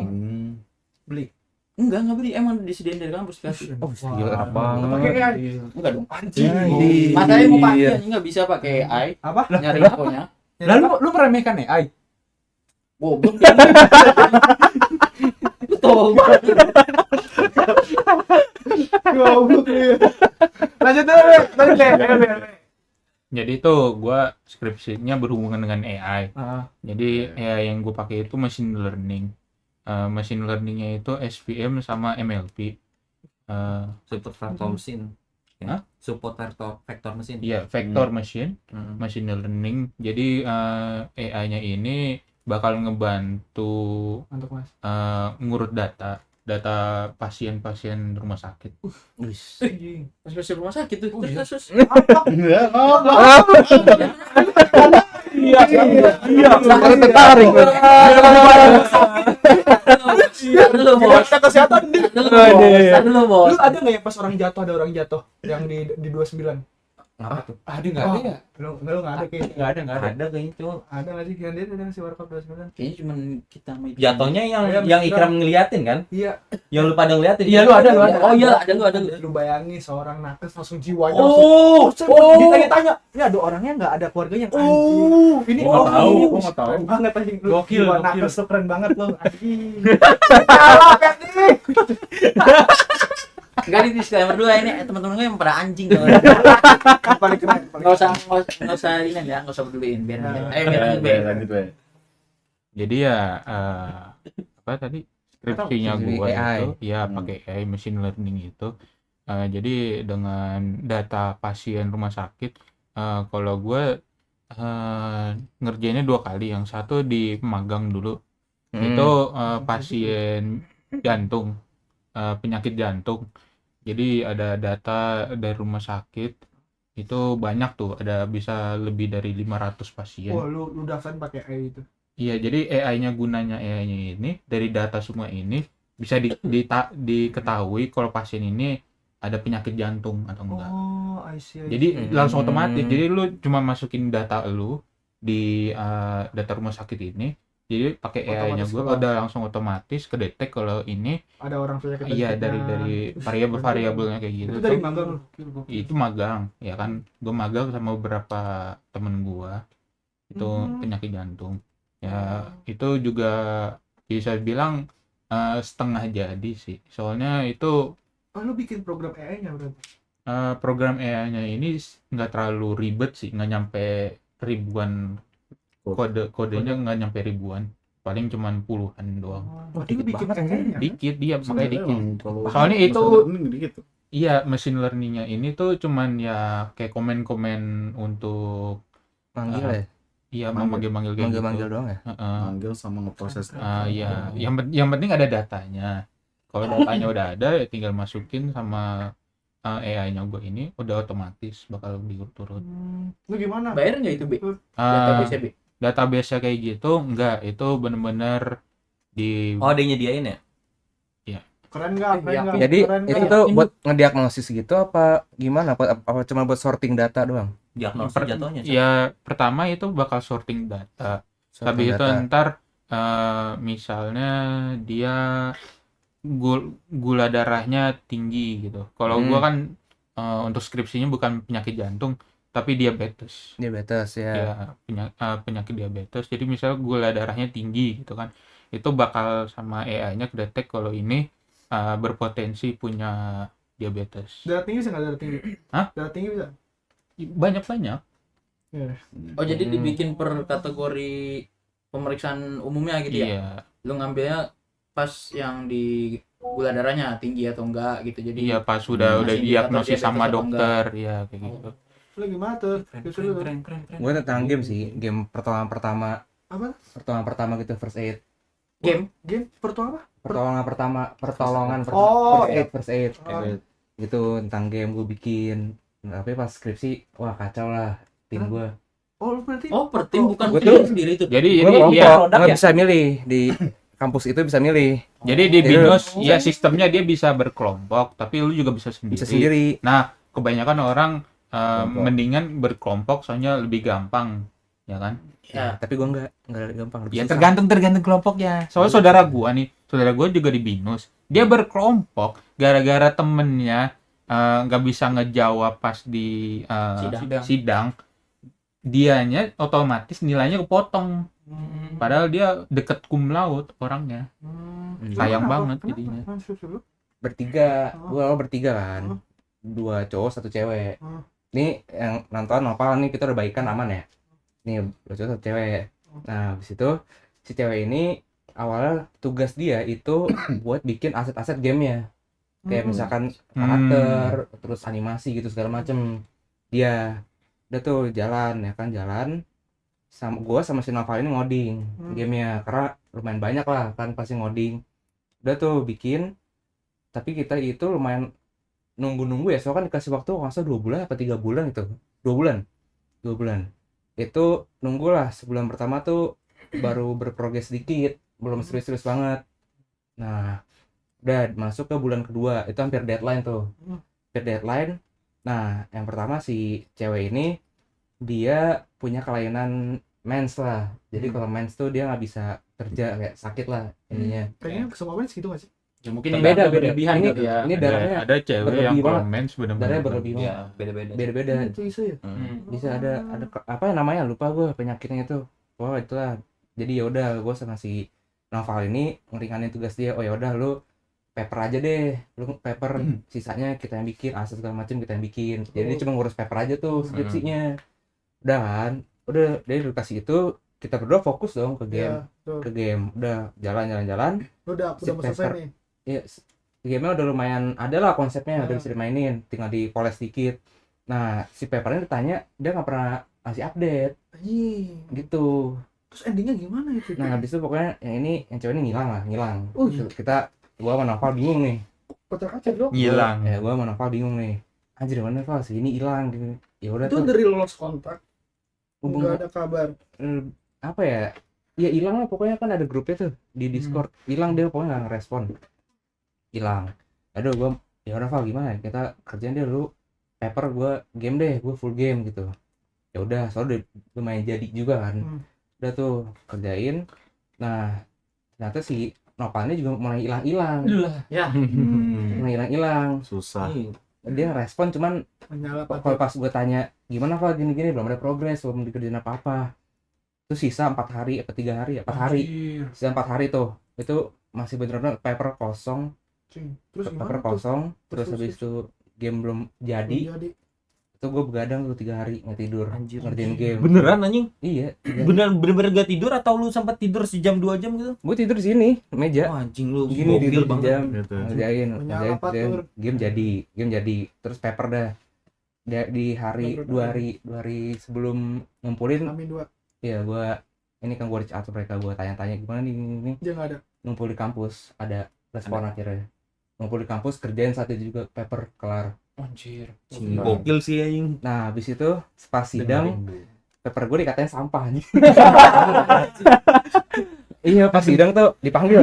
Beli. Enggak beli, emang disediain dari kampus dikasih. Oh, gila enak Pakai banget. AI. Enggak dong. Anjing. Masanya mau pakai nggak bisa pakai AI. Apa? Nyari infonya. Lalu lu meremehkan AI? Goblok. Lu tolol banget. Goblok lu. Lanjut dulu, Be. Lanjut, Be. Jadi tuh gua skripsinya berhubungan dengan AI. Ah, Jadi ya yang gue pakai itu machine learning. Machine learningnya itu SVM sama MLP. Support vector mesin. Hah? Support vector mesin. Iya, vector machine, Hmm. machine learning. Jadi AI-nya ini bakal ngebantu untuk Mas. ngurut data pasien-pasien rumah sakit. Pas rumah sakit tuh. Terus. Iya. Baru tertarik. Dulu bos. Kesehatan di. Dulu bos. Lu ada nggak ya pas orang jatuh ada orang jatuh yang di 29? Ngapa tuh? Ada nggak ada ya? Lu nggak ada kayaknya. Nggak ada. Ada kayaknya cowok. Ada nggak sih yang dia ada nggak sih Warkop 29? Kayaknya cuma kita sama itu. Jatuhnya yang Iya, yang bener. Ikram ngeliatin kan? Iya. Yang lu pada ngeliatin. Iya, lu ada. Oh iya, ada lu. Lu bayangin seorang nakes langsung jiwanya Oh, ditanya-tanya. Ini ada orangnya nggak ada keluarganya anjing. Ini Gua nggak tahu, ini gua nggak tahu. keren banget anjing. Lu Gokil, jiwa gokil. nakes tuh keren banget lu anjing. Salah Ferdi. Enggak di disclaimer dulu ini teman-teman gue yang pada anjing tuh. Paling keren. Nggak usah ini ya, nggak usah peduliin biar biar lanjut we. Jadi ya apa tadi skripsinya Skripsi gua AI. itu ya pakai AI machine learning itu. Jadi dengan data pasien rumah sakit, kalau gue ngerjainnya 2 kali. Yang satu di magang dulu, itu pasien jantung, penyakit jantung. Jadi ada data dari rumah sakit itu banyak tuh, ada bisa lebih dari 500 pasien. Wah, lu daftarin pakai AI itu. Iya, jadi gunanya AI-nya ini dari data semua ini bisa diketahui kalau pasien ini ada penyakit jantung atau enggak. Oh, I see. Jadi langsung otomatis. Jadi lu cuma masukin data lu di data rumah sakit ini. Jadi pakai AI-nya gue Otomatis udah langsung otomatis kedetek kalau ini ada orang penyakit iya deteknya. dari variabel-variabelnya kayak gitu. Itu dari magang lu. Itu magang, ya kan. Gue magang sama beberapa temen gua itu penyakit jantung. Ya, itu juga bisa bilang setengah jadi sih. Soalnya itu Oh, lu bikin program AI-nya berarti. program AI-nya ini nggak terlalu ribet sih, nggak nyampe ribuan kodenya nggak nyampe ribuan, paling cuman puluhan doang. Oh, lu bikin AI-nya. Dikit dia makanya dikit. Kalau Soalnya itu dikit tuh. iya machine learning-nya ini tuh cuman ya kayak komen-komen untuk Manggil ya? iya Manggil. manggil-manggil kayak Manggil-manggil gitu. doang ya? Heeh. Manggil sama ngeproses. Iya, yang penting ada datanya. Kalau datanya udah ada, ya tinggal masukin sama AI-nya gue ini udah otomatis bakal diurut-urut. Lu gimana? bayar nggak itu B? Ah, Database B. database-nya kayak gitu enggak, itu bener-bener di Oh, ada yang nyediain ya? Keren nggak? Keren Iya. nggak? Jadi Keren itu nggak? tuh buat ngediagnosis gitu apa gimana? Apa cuma buat sorting data doang? Diagnosis jatuhnya. ya pertama itu bakal sorting data. Sorting Habis itu data. ntar misalnya dia gula darahnya tinggi gitu. Kalau gua kan untuk skripsinya bukan penyakit jantung tapi diabetes. Diabetes ya. Ya penyakit diabetes. Jadi misalnya gula darahnya tinggi gitu kan, itu bakal sama AI-nya kedetek kalau ini berpotensi punya diabetes. Darah tinggi bisa nggak darah tinggi? Hah? Darah tinggi bisa? Banyak. Oh jadi dibikin per kategori pemeriksaan umumnya gitu ya? Iya, Lu ngambilnya pas yang di gula darahnya tinggi atau enggak gitu. Jadi iya pas udah masih diagnosis indikator sama diabetes atau dokter ya kayak gitu. Lu gimana tuh? Justru lu. keren. Gue tentang game sih, game pertolongan pertama. Apa? Pertolongan pertama gitu, first aid. Game Game pertama apa? Pertolongan pertama, pertolongan Oh, first aid. Oh. Gitu tentang game gue bikin. Tapi pas skripsi, wah kacau lah tim gue. Oh, lu berarti Oh, per tim bukan Gua tim tuh- sendiri itu. Jadi Gue iya, kelompok, nggak bisa milih di kampus itu bisa milih, jadi di Jadi- BINUS ya sistemnya dia bisa berkelompok, tapi lu juga bisa sendiri. bisa sendiri. Nah, kebanyakan orang mendingan berkelompok soalnya lebih gampang, ya kan? Ya. Tapi gue nggak gampang. Lebih Ya susah. tergantung kelompoknya. Soalnya saudara gua juga di BINUS, dia berkelompok gara-gara temennya nggak bisa ngejawab pas di sidang, dianya otomatis nilainya kepotong. Padahal dia deket cum laude orangnya. Sayang banget jadinya. Bertiga, Oh. gue awal bertiga kan, Oh. 2 cowok 1 cewek. Oh. Nih yang nonton nopal nih kita udah baikan aman ya. Nih 2 cowok 1 cewek. Nah habis itu si cewek ini awalnya tugas dia itu buat bikin aset-aset gamenya, kayak misalkan karakter, terus animasi gitu segala macem. Dia udah tuh jalan ya kan, jalan sama gue sama si Noval ini ngoding gamenya karena lumayan banyak lah kan pasti ngoding. Udah tuh bikin, tapi kita itu lumayan nunggu ya, soalnya kan dikasih waktu nggak usah 2 bulan apa 3 bulan itu, 2 bulan itu nunggulah. Sebulan pertama tuh baru berprogres sedikit, belum serius-serius banget. Nah udah masuk ke bulan kedua itu hampir deadline tuh, hampir deadline Nah, yang pertama si cewek ini dia punya kelainan mens lah. Jadi kalau mens tuh dia nggak bisa kerja, kayak sakit lah ininya. Kayaknya semua mens gitu nggak sih? Ya mungkin Beda, ini beda. berlebihan Ini- gitu ya. ini darahnya ada cewek berlebih yang kalau banget. mens benar-benar Darahnya berlebih banget. Ya, beda-beda. Beda-beda. Itu isu ya. Bisa ada apa ya namanya, lupa gue penyakitnya itu. Wah, itulah. Jadi ya udah gue sama si Noval ini ngeringanin tugas dia. Oh ya udah lu paper aja deh, lu paper, sisanya kita yang bikin, aset segala macam kita yang bikin. Jadi dia cuma ngurus paper aja tuh skripsinya. Udah kan, udah dari dikasih itu kita berdua fokus dong ke game, Iya, tuh. ke game. Udah jalan. Udah Si mau selesai paper. nih. Ya, gamenya udah lumayan ada lah konsepnya, udah Ah. bisa dimainin, tinggal dipoles dikit. Nah, si papernya ditanya, dia nggak pernah ngasih update Anjing. gitu. Terus endingnya gimana itu? Nah, habis itu pokoknya yang cewek ini ngilang. Iya. Gua sama Noval bingung nih. Kotak kaca dong. Hilang. Ya, gua sama Noval bingung nih. Anjir, mana Val? Si ini hilang gitu. Ya udah Itu tuh. dari lolos kontak. Hubung Nggak ada kabar. apa ya? Ya hilang lah pokoknya, kan ada grupnya tuh di Discord. Hilang dia pokoknya nggak ngerespon. Hilang. Aduh, gua ya udah Val, gimana? Kita kerjain dia dulu. Paper gua game deh, gua full game gitu. Ya udah, soalnya udah lumayan jadi juga kan. Udah tuh kerjain. Nah, ternyata si Nopalnya juga mulai hilang-hilang. Ya. Mulai hilang-hilang. Susah. Dia respon cuman Menyala kalau pas gue tanya gimana Val gini-gini, belum ada progres, belum dikerjain apa-apa. Itu sisa 4 hari atau 3 hari ya, 4 hari. Sisa 4 hari tuh. Itu masih bener-bener paper kosong, Terus paper gimana tuh? kosong, terus Terus, habis itu game belum jadi. Itu gue begadang tuh 3 hari nggak tidur, Anjir. ngerjain game. Beneran anjing? Iya. Bener-bener gak tidur atau lu sempat tidur sejam 2 jam gitu? Gue tidur di sini meja. Oh, anjing lu Gini gokil tidur banget. jam. Gitu. Ngerjain Menyala apa kerjain. tuh? Game jadi terus paper dah. Di hari Paper 2 hari sebelum ngumpulin. Amin 2. Iya, gua ini kan gua reach out ke mereka, gua tanya-tanya gimana nih ini. Dia nggak ada. Ngumpul di kampus, ada respon akhirnya. Ngumpul di kampus, kerjain saat itu juga paper kelar. Anjir. Gokil sih anjing. Nah, habis itu pas sidang paper gue dikatain sampah anjing. Iya, pas sidang tuh dipanggil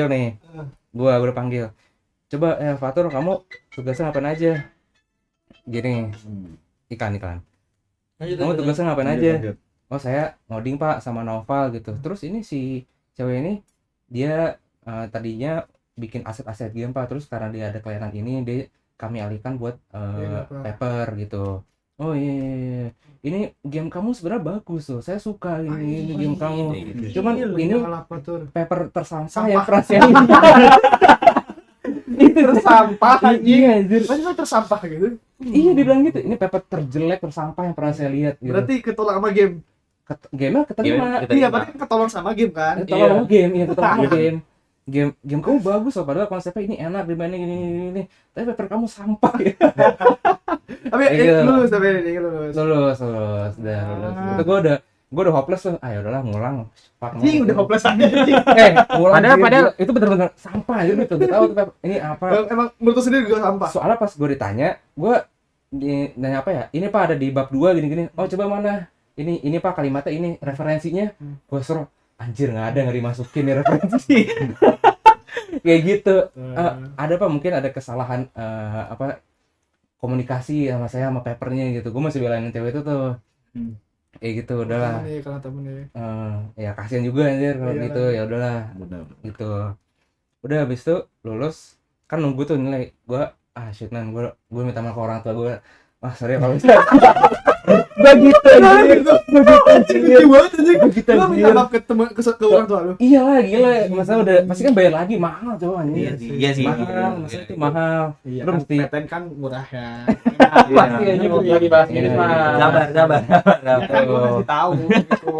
nih. Gua udah panggil. Coba Fatur, kamu tugasnya ngapain aja? Gini, iklan. Kamu tugasnya ngapain aja? Oh, saya ngoding Pak sama Noval gitu. Terus ini si cewek ini dia tadinya bikin aset-aset game Pak, terus karena dia ada kelainan ini kami alihkan buat paper gitu. Oh iya. Ini game kamu sebenarnya bagus tuh. Saya suka ini game kamu. Cuman ini paper tersampah ya perasaan ini. Itu Tersampah anjing. Iya, anjir. Masih tersampah gitu. Iya, dibilang gitu. Ini paper terjelek, tersampah yang pernah saya lihat gitu. Berarti ketolak sama game. Game-nya keterima. Iya, berarti ketolong sama game kan? Ketolong game, iya ketolong sama game. Game kamu bagus loh, padahal konsepnya ini enak dimainin gini. Tapi paper kamu sampah ya. Tapi Iya. lulus tapi ini lulus. Lulus. Itu gue udah hopeless tuh. Ayo udahlah ngulang. Ini udah hopeless aja anjing. Ngulang. Padahal itu bener-bener sampah aja gitu. Gak tahu tuh paper ini apa. Emang menurut lu sendiri juga sampah. Soalnya pas gue ditanya, gue nanya apa ya? Ini Pak ada di bab 2 gini-gini. Oh, coba mana? Ini Pak kalimatnya ini referensinya. Gue suruh anjir nggak dimasukin nih referensi. Kayak gitu. Ada Pak, mungkin ada kesalahan komunikasi sama saya sama papernya gitu. Gue masih belain cewek itu tuh. Kayak gitu udahlah. Nih kalau temen nih. Ya kasihan juga anjir kalau Iya gitu. Ya udahlah Benar. gitu. Udah habis itu lulus kan nunggu tuh nilai. Gue shit man, gue minta maaf ke orang tua gue. Sorry kalau misalnya gak gitu anjir. Lucu banget anjing. Gitu Lu minta anjir. maaf ke orang tua lu. Iya lah, gila. Masa udah pasti kan bayar lagi mahal coba anjir. Iya sih. Mahal, masa itu mahal. Iya, Lu kan mesti PTN kan murah ya. Pasti aja gue lagi bahas ini Iya. mah. Sabar. Ya kan gua masih tahu gitu.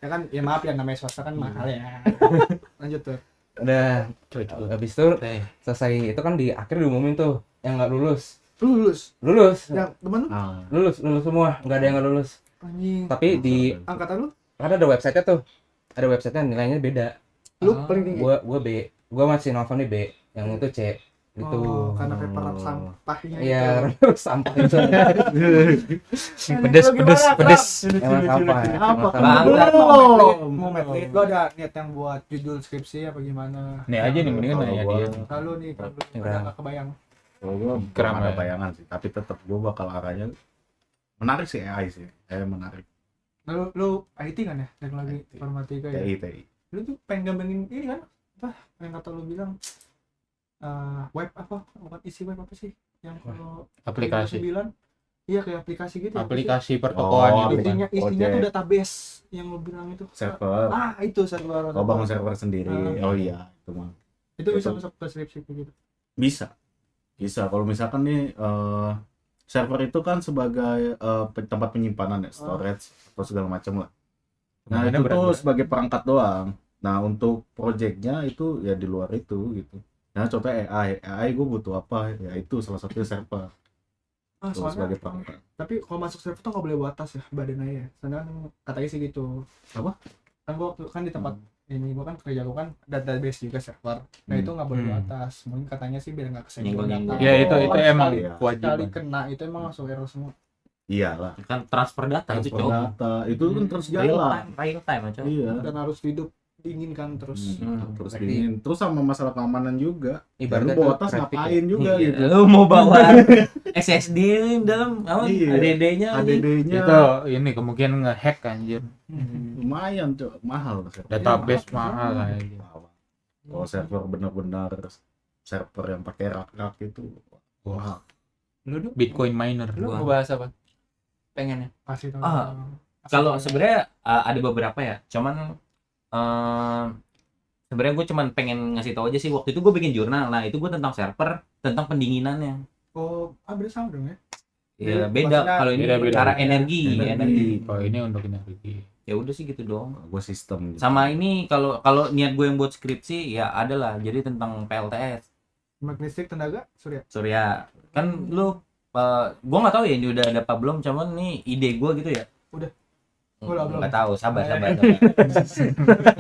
Ya kan, ya maaf ya namanya swasta kan mahal ya. Lanjut tuh. udah habis itu selesai itu kan di akhir diumumin tuh yang nggak lulus. Lu lulus. Ya, Yang temen lu lulus semua, nggak ada yang nggak lulus. anjing. Tapi di Angkatan lu kan ada website-nya tuh. Ada website-nya nilainya beda. lu paling tinggi. Gua B. Gua masih Nova nih B, yang itu C. Gitu. Oh, karena paper sampahnya Iya, itu. sampah itu. Pedes. Emang sampah. Apa? Emang sampah. Belum. Mau medley. Lu ada niat yang buat judul skripsi apa gimana? Nih aja nih mendingan nanya dia. Lalu nih, kalau lu Udah. nggak kebayang. Kalau gue belum Keren ada ya. bayangan sih, tapi tetap gue bakal arahnya menarik sih AI sih, menarik. Lu IT kan ya, teknologi IT. informatika ya. TI. Lu tuh pengen gambengin ini kan, apa yang kata lu bilang web apa, bukan isi web apa sih yang kalau Aplikasi. 9, iya kayak aplikasi gitu ya, apa sih? Aplikasi pertokoan Oh, itu kan. Isinya tuh Project. database yang lu bilang itu. Server. Itu server. Kau bangun server sendiri. Ah. Oh iya, itu mah. Itu bisa Itu. masuk ke skripsi gitu. Bisa kalau misalkan nih server itu kan sebagai tempat penyimpanan ya, storage atau segala macam lah. Nah Namanya itu berat tuh banget. sebagai perangkat doang. Nah untuk projectnya itu ya di luar itu gitu. Nah contohnya AI gue butuh apa ya, itu salah satunya server tuh Soalnya sebagai perangkat. tapi kalau masuk server tuh nggak boleh bawa tas ya badannya ya. Soalnya kan katanya sih gitu. Apa? Kan gua waktu kan di tempat ini gua kan kerja gua kan database juga server. Nah itu nggak boleh bawa tas. Mungkin katanya sih biar nggak kesenggol Nyenggol-nyenggol. data. Ya itu Kan emang sekali- Iya. sekali kewajiban. kena itu emang langsung error semua. Iyalah. Kan transfer data itu, Transfer Cok. data itu kan terus Real jalan. time, Cok. Iya. Dan harus hidup dingin kan terus. Terus Berarti- dingin. Terus sama masalah keamanan juga. Ya, lu Ibaratnya bawa tuh tas traffic ngapain juga Iya, gitu. lu mau bawa SSD dalam apa? Iya. ADD-nya ADD-nya Itu ini kemungkinan ngehack anjir. lumayan tuh, mahal server. Database Iya, mahal mahal. aja. Mahal. Kalau server benar-benar server yang pakai rak-rak itu mahal. Lu Duk? Bitcoin miner. Lu Gua. mau bahas apa? Pengennya. Pasti tahu. Ah, Kalau sebenarnya ada beberapa ya, cuman sebenarnya gue cuman pengen ngasih tahu aja sih, waktu itu gue bikin jurnal. Nah itu gue tentang server, tentang pendinginannya. Oh, beda sama dong ya. Ya Jadi, beda maksudnya kalau ini beda-beda. cara energi. Oh ini untuk energi. Ya udah sih gitu doang. Gue sistem gitu. Sama ini kalau niat gue yang buat skripsi ya adalah jadi tentang PLTS. Magnetic tenaga surya. Surya kan lu gue nggak tahu ya ini udah ada apa belum, cuman nih ide gue gitu ya. Udah. Belum. Nggak tahu, sabar. Kan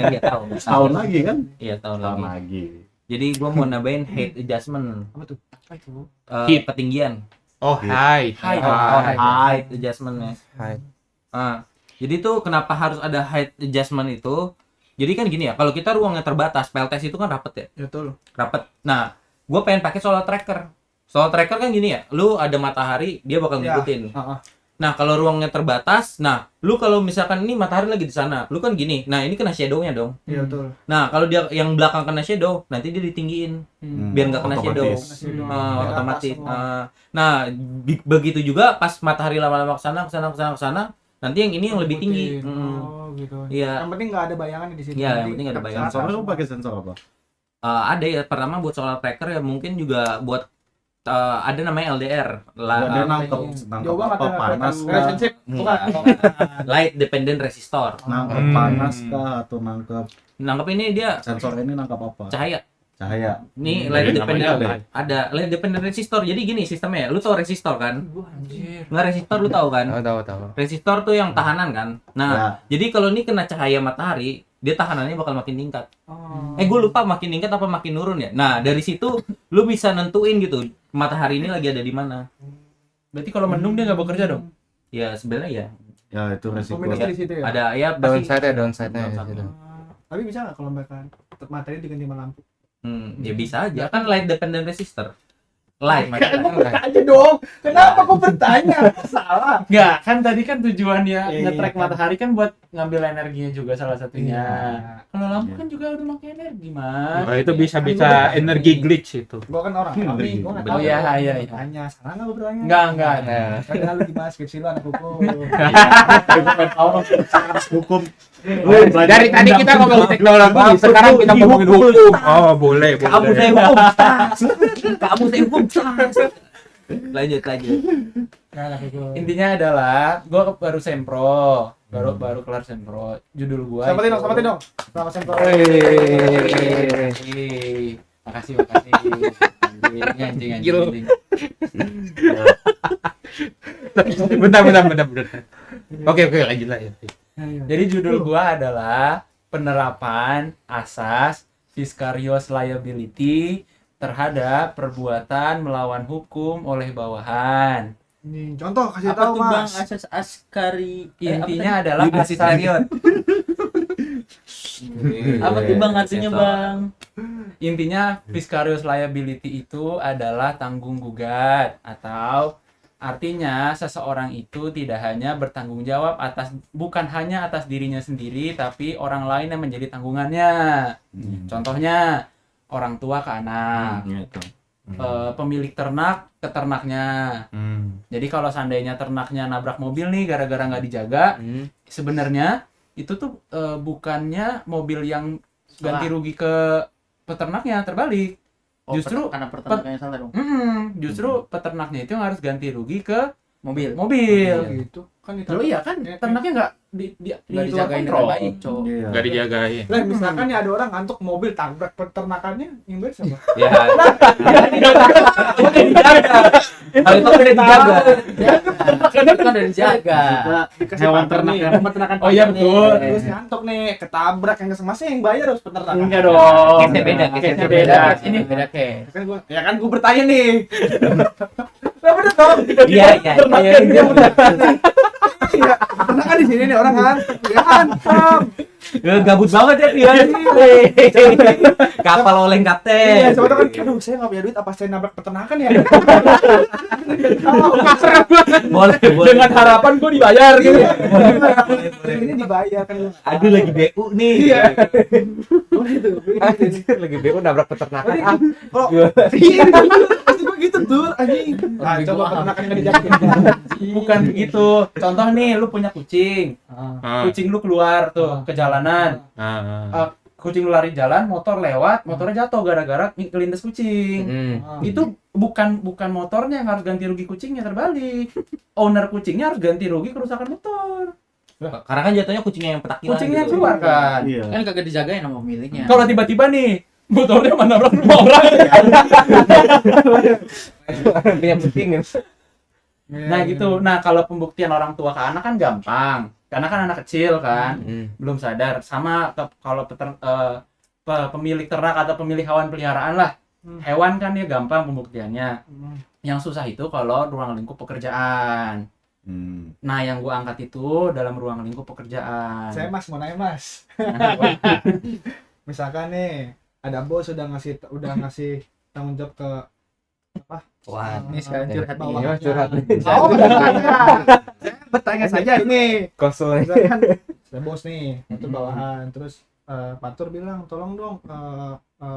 nggak tahu. Tahun lagi kan? Iya tahun Tahun lagi. lagi. Jadi gue mau nambahin height adjustment, Apa tuh? Apa itu? Heat. ketinggian. Oh height. Height adjustmentnya. Height. Jadi tuh kenapa harus ada height adjustment itu? Jadi kan gini ya, kalau kita ruangnya terbatas, PLTS itu kan rapet ya, Ya betul. rapet. Nah, gue pengen pakai solar tracker. Solar tracker kan gini ya, lu ada matahari, dia bakal Ya. ngikutin. Heeh. Nah, kalau ruangnya terbatas, nah, lu kalau misalkan ini matahari lagi di sana, lu kan gini, nah ini kena shadow-nya dong. Iya betul. Nah, kalau dia yang belakang kena shadow, nanti dia ditinggiin. Biar nggak kena shadow. Otomatis. Otomatis. Nah, begitu juga pas matahari lama-lama ke sana, nanti yang ini yang lebih tinggi. Oh, gitu. Iya. Yang penting nggak ada bayangan di sini. Iya, yang Nanti penting nggak ada ke bayangan. atas. Sensornya lu pakai sensor apa? Ada ya, pertama buat solar tracker ya, mungkin juga buat ada namanya LDR. Dia nangkep Jauh banget apa ya, panas kelihatan kah? relationship. Bukan. Light dependent resistor. Nangkep panas kah atau nangkep Nangkep ini dia sensor ini nangkep apa? cahaya. Cahaya. Nih Hmm, light namanya dependent ada. ada light dependent resistor. Jadi gini sistemnya, lu tahu resistor kan? Anjir. Nggak resistor lu tahu kan? Tahu. Resistor tuh yang tahanan kan. Nah, jadi kalau ini kena cahaya matahari, dia tahanannya bakal makin tingkat. Oh. Gue lupa makin tingkat apa makin nurun ya. Nah, dari situ lu bisa nentuin gitu matahari ini lagi ada di mana. Berarti kalau mendung dia nggak bekerja dong? Ya sebenarnya ya Ya itu resiko. Kombinasi di situ ya. ada ya pasti. Downside-nya Downside. gitu. Tapi bisa nggak kalau misalkan materi diganti sama lampu? Ya bisa aja kan light dependent resistor. Light makanya. Aja dong. Kenapa kok bertanya? Salah. Nggak, kan tadi kan tujuannya Iya, nge-track kan. matahari kan buat ngambil energinya juga salah satunya. Iya. Kalau lampu kan juga udah pakai energi, Mas. Oh, itu bisa energi glitch itu. Gua kan orang kami, gua nggak tahu. Oh, iya. Tanya, salah nggak gua bertanya? Enggak. Kan lu gimana skripsi lu anak hukum? Hukum. Dari tadi kita ngomong teknologi, sekarang kita ngomongin hukum. Oh, boleh. Kamu saya hukum. Kamu saya hukum. Lanjut. Nah, anak hukum. Intinya adalah gua baru sempro, baru kelar sempro. Judul gua Selamat itu- dong. Selamat sempro. Makasih. Anjing. Bentar. Oke, lanjut. Jadi judul gua adalah penerapan asas vicarious liability terhadap perbuatan melawan hukum oleh bawahan. Nih, contoh kasih Apa tahu, tuh Bang Mas. asas askari? Intinya adalah asas Apa tuh Bang artinya Bang? Intinya vicarious liability itu adalah tanggung gugat, atau artinya seseorang itu tidak hanya bertanggung jawab bukan hanya atas dirinya sendiri, tapi orang lain yang menjadi tanggungannya. Contohnya orang tua ke anak, Gitu. pemilik ternak ke ternaknya. Jadi kalau seandainya ternaknya nabrak mobil nih gara-gara nggak dijaga, sebenarnya itu tuh bukannya mobil yang ganti rugi ke peternaknya, terbalik. Justru karena pertanyaan salah dong. Justru peternaknya itu yang harus ganti rugi ke Mobil. gitu kan itu. Loh iya kan, ternaknya nggak di Nggak luar dijagain kontrol. dengan baik, Cok. Iya. Nggak dijagain. Lah misalkan nih ada orang ngantuk mobil tabrak peternakannya, yang beres apa? Ya. Kalau itu udah dijaga. Itu kan udah dijaga. Hewan ternak yang peternakan. Oh iya betul. Terus ngantuk nih, ketabrak yang masih yang bayar harus peternakan. Enggak dong. Case-nya beda, Case-nya beda. Ini beda case. Kan gua bertanya nih. Iya. Peternakan di sini nih orang ngantuk. Ya hantam. Gabut banget ya dia. Kapal oleng Iya, kapten. coba kan, aduh saya nggak punya duit, apa saya nabrak peternakan ya? Boleh. Dengan harapan gue dibayar gitu. Ini dibayar kan. Aduh lagi BU nih. Iya. Oh gitu. Anjir, lagi BU nabrak peternakan. Kalau iya, pasti gua gitu tuh anjing. Nah, coba peternakan nggak dijaga. Bukan begitu. Contoh nih, lu punya kucing. Kucing lu keluar tuh ke jalanan. Kucing lu lari jalan, motor lewat, motornya jatuh gara-gara kelindes kucing. Itu bukan motornya yang harus ganti rugi kucingnya, terbalik. Owner kucingnya harus ganti rugi kerusakan motor. Karena kan jatuhnya kucingnya yang petakilan. Kucingnya yang gitu. keluar kan. Iya. Kan kagak dijagain sama pemiliknya. Kalau tiba-tiba nih motornya menabrak rumah orang. Yang penting. Nah gitu. Nah kalau pembuktian orang tua ke anak kan gampang, karena kan anak kecil kan, belum sadar. Sama kalau pemilik ternak atau pemilik hewan peliharaan lah, hewan kan ya gampang pembuktiannya. Yang susah itu kalau ruang lingkup pekerjaan. Nah yang gua angkat itu dalam ruang lingkup pekerjaan. Saya Mas mau nanya Mas. Misalkan nih ada bos udah ngasih tanggung jawab ke apa? Wah, ini sekarang curhat nih. Iya, curhat. Oh, saya bertanya saja ini. Konsul. Misalkan ada bos nih, patur bawahan, terus patur bilang tolong dong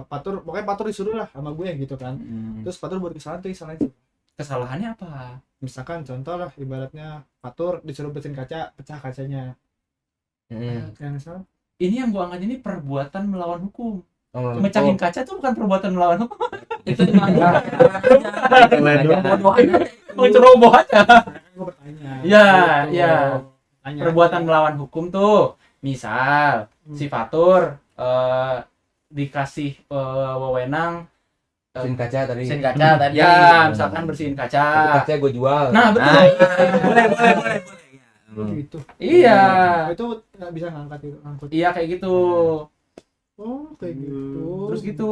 patur, pokoknya patur disuruh lah sama gue gitu kan. Terus patur buat kesalahan itu. Kesalahannya apa? Misalkan contoh lah, ibaratnya patur disuruh bersihin kaca, pecah kacanya. Yang misal Ini yang gua angkat ini perbuatan melawan hukum. Oh, Mecahin kaca tuh bukan perbuatan melawan hukum. Itu cuma Menceroboh aja. gue bertanya. Iya, Gitu. iya. Tanya. Perbuatan melawan hukum tuh, misal si Fatur dikasih wewenang bersihin kaca tadi. bersihin kaca tadi. ya misalkan bersihin kaca. Kaca gue jual. Nah betul. Boleh. Gitu. Iya. Itu nggak bisa ngangkat itu, ngangkut. Iya kayak gitu. Oh, kayak gitu. Terus gitu.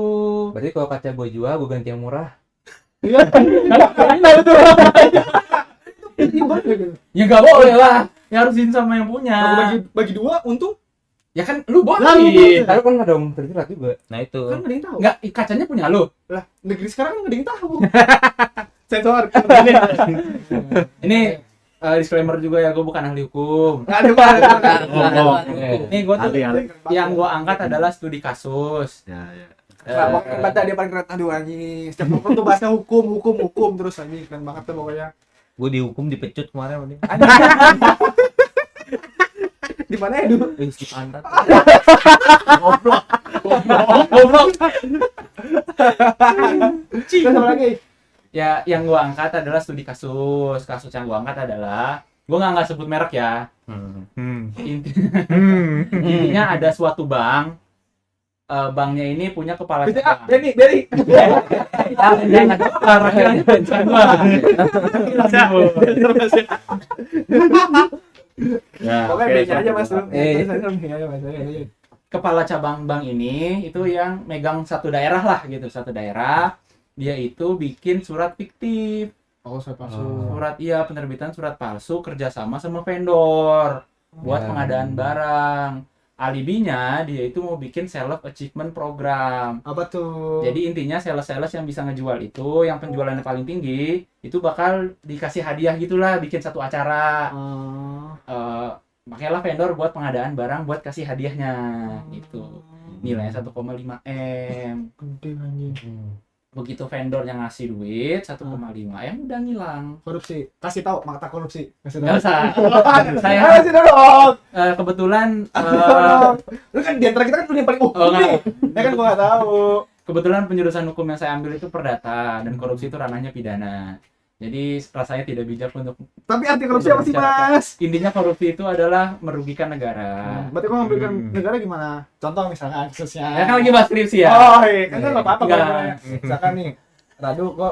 Berarti kalau kaca gue jual, gue ganti yang murah. Iya. Ya nggak boleh lah. Ya harus izin sama yang punya. Bagi dua untung Ya kan lu Lah, boleh. Tapi kan nggak dong terjerat juga. Nah itu. kan nggak ada yang tahu. Nggak, kacanya punya lu. Lah, negeri sekarang kan nggak ada yang tahu. Sensor. Ini disclaimer juga ya, gue bukan ahli hukum. Nggak ada Pak. Ini gue tuh Ali. yang gue angkat adalah studi kasus. Ya. Nah, makanya baca dia paling keren. Aduh anjing. Setiap nongkrong tuh bahasnya hukum terus anjing, keren banget tuh pokoknya. Gue dihukum dipecut kemarin sama dia. Di mana ya dulu? Di pantat. Goblok. Terus apa lagi? Ya, yang gue angkat adalah studi kasus. Kasus yang gue angkat adalah, gue nggak sebut merek ya. Intinya ada suatu bank. Banknya ini punya kepala cabang. Beri. Jangan akhirnya bancaan gua. Ya, Pokoknya oke, B-nya aja Mas. suatu bank. Kepala cabang bank ini itu yang megang satu daerah lah gitu, satu daerah. Dia itu bikin surat fiktif. Oh, saya palsu. Penerbitan surat palsu kerjasama sama vendor buat Ya. pengadaan barang. alibinya dia itu mau bikin sales achievement program. Apa tuh? Jadi intinya sales-sales yang bisa ngejual itu, yang penjualannya paling tinggi, itu bakal dikasih hadiah gitulah, bikin satu acara. Makanya vendor buat pengadaan barang buat kasih hadiahnya gitu. Nilainya 1,5 M. Gede anjing. Begitu vendornya ngasih duit 1,5 M udah ngilang. Korupsi. Kasih tahu makta korupsi. Kasih tahu. Nggak usah. Saya Kasih dong. kebetulan Lu kan di antara kita kan lu yang paling Oh, nih. Ya kan gua nggak tahu. kebetulan penjurusan hukum yang saya ambil itu perdata dan korupsi itu ranahnya pidana. Jadi rasanya tidak bijak untuk Tapi arti korupsi apa sih, Mas? intinya korupsi itu adalah merugikan negara. Berarti gua ngambilkan negara gimana? Contoh misalnya kasusnya. Ya kan lagi bahas skripsi ya. Oh, iya, kan enggak apa-apa Nggak. kalau misalkan nih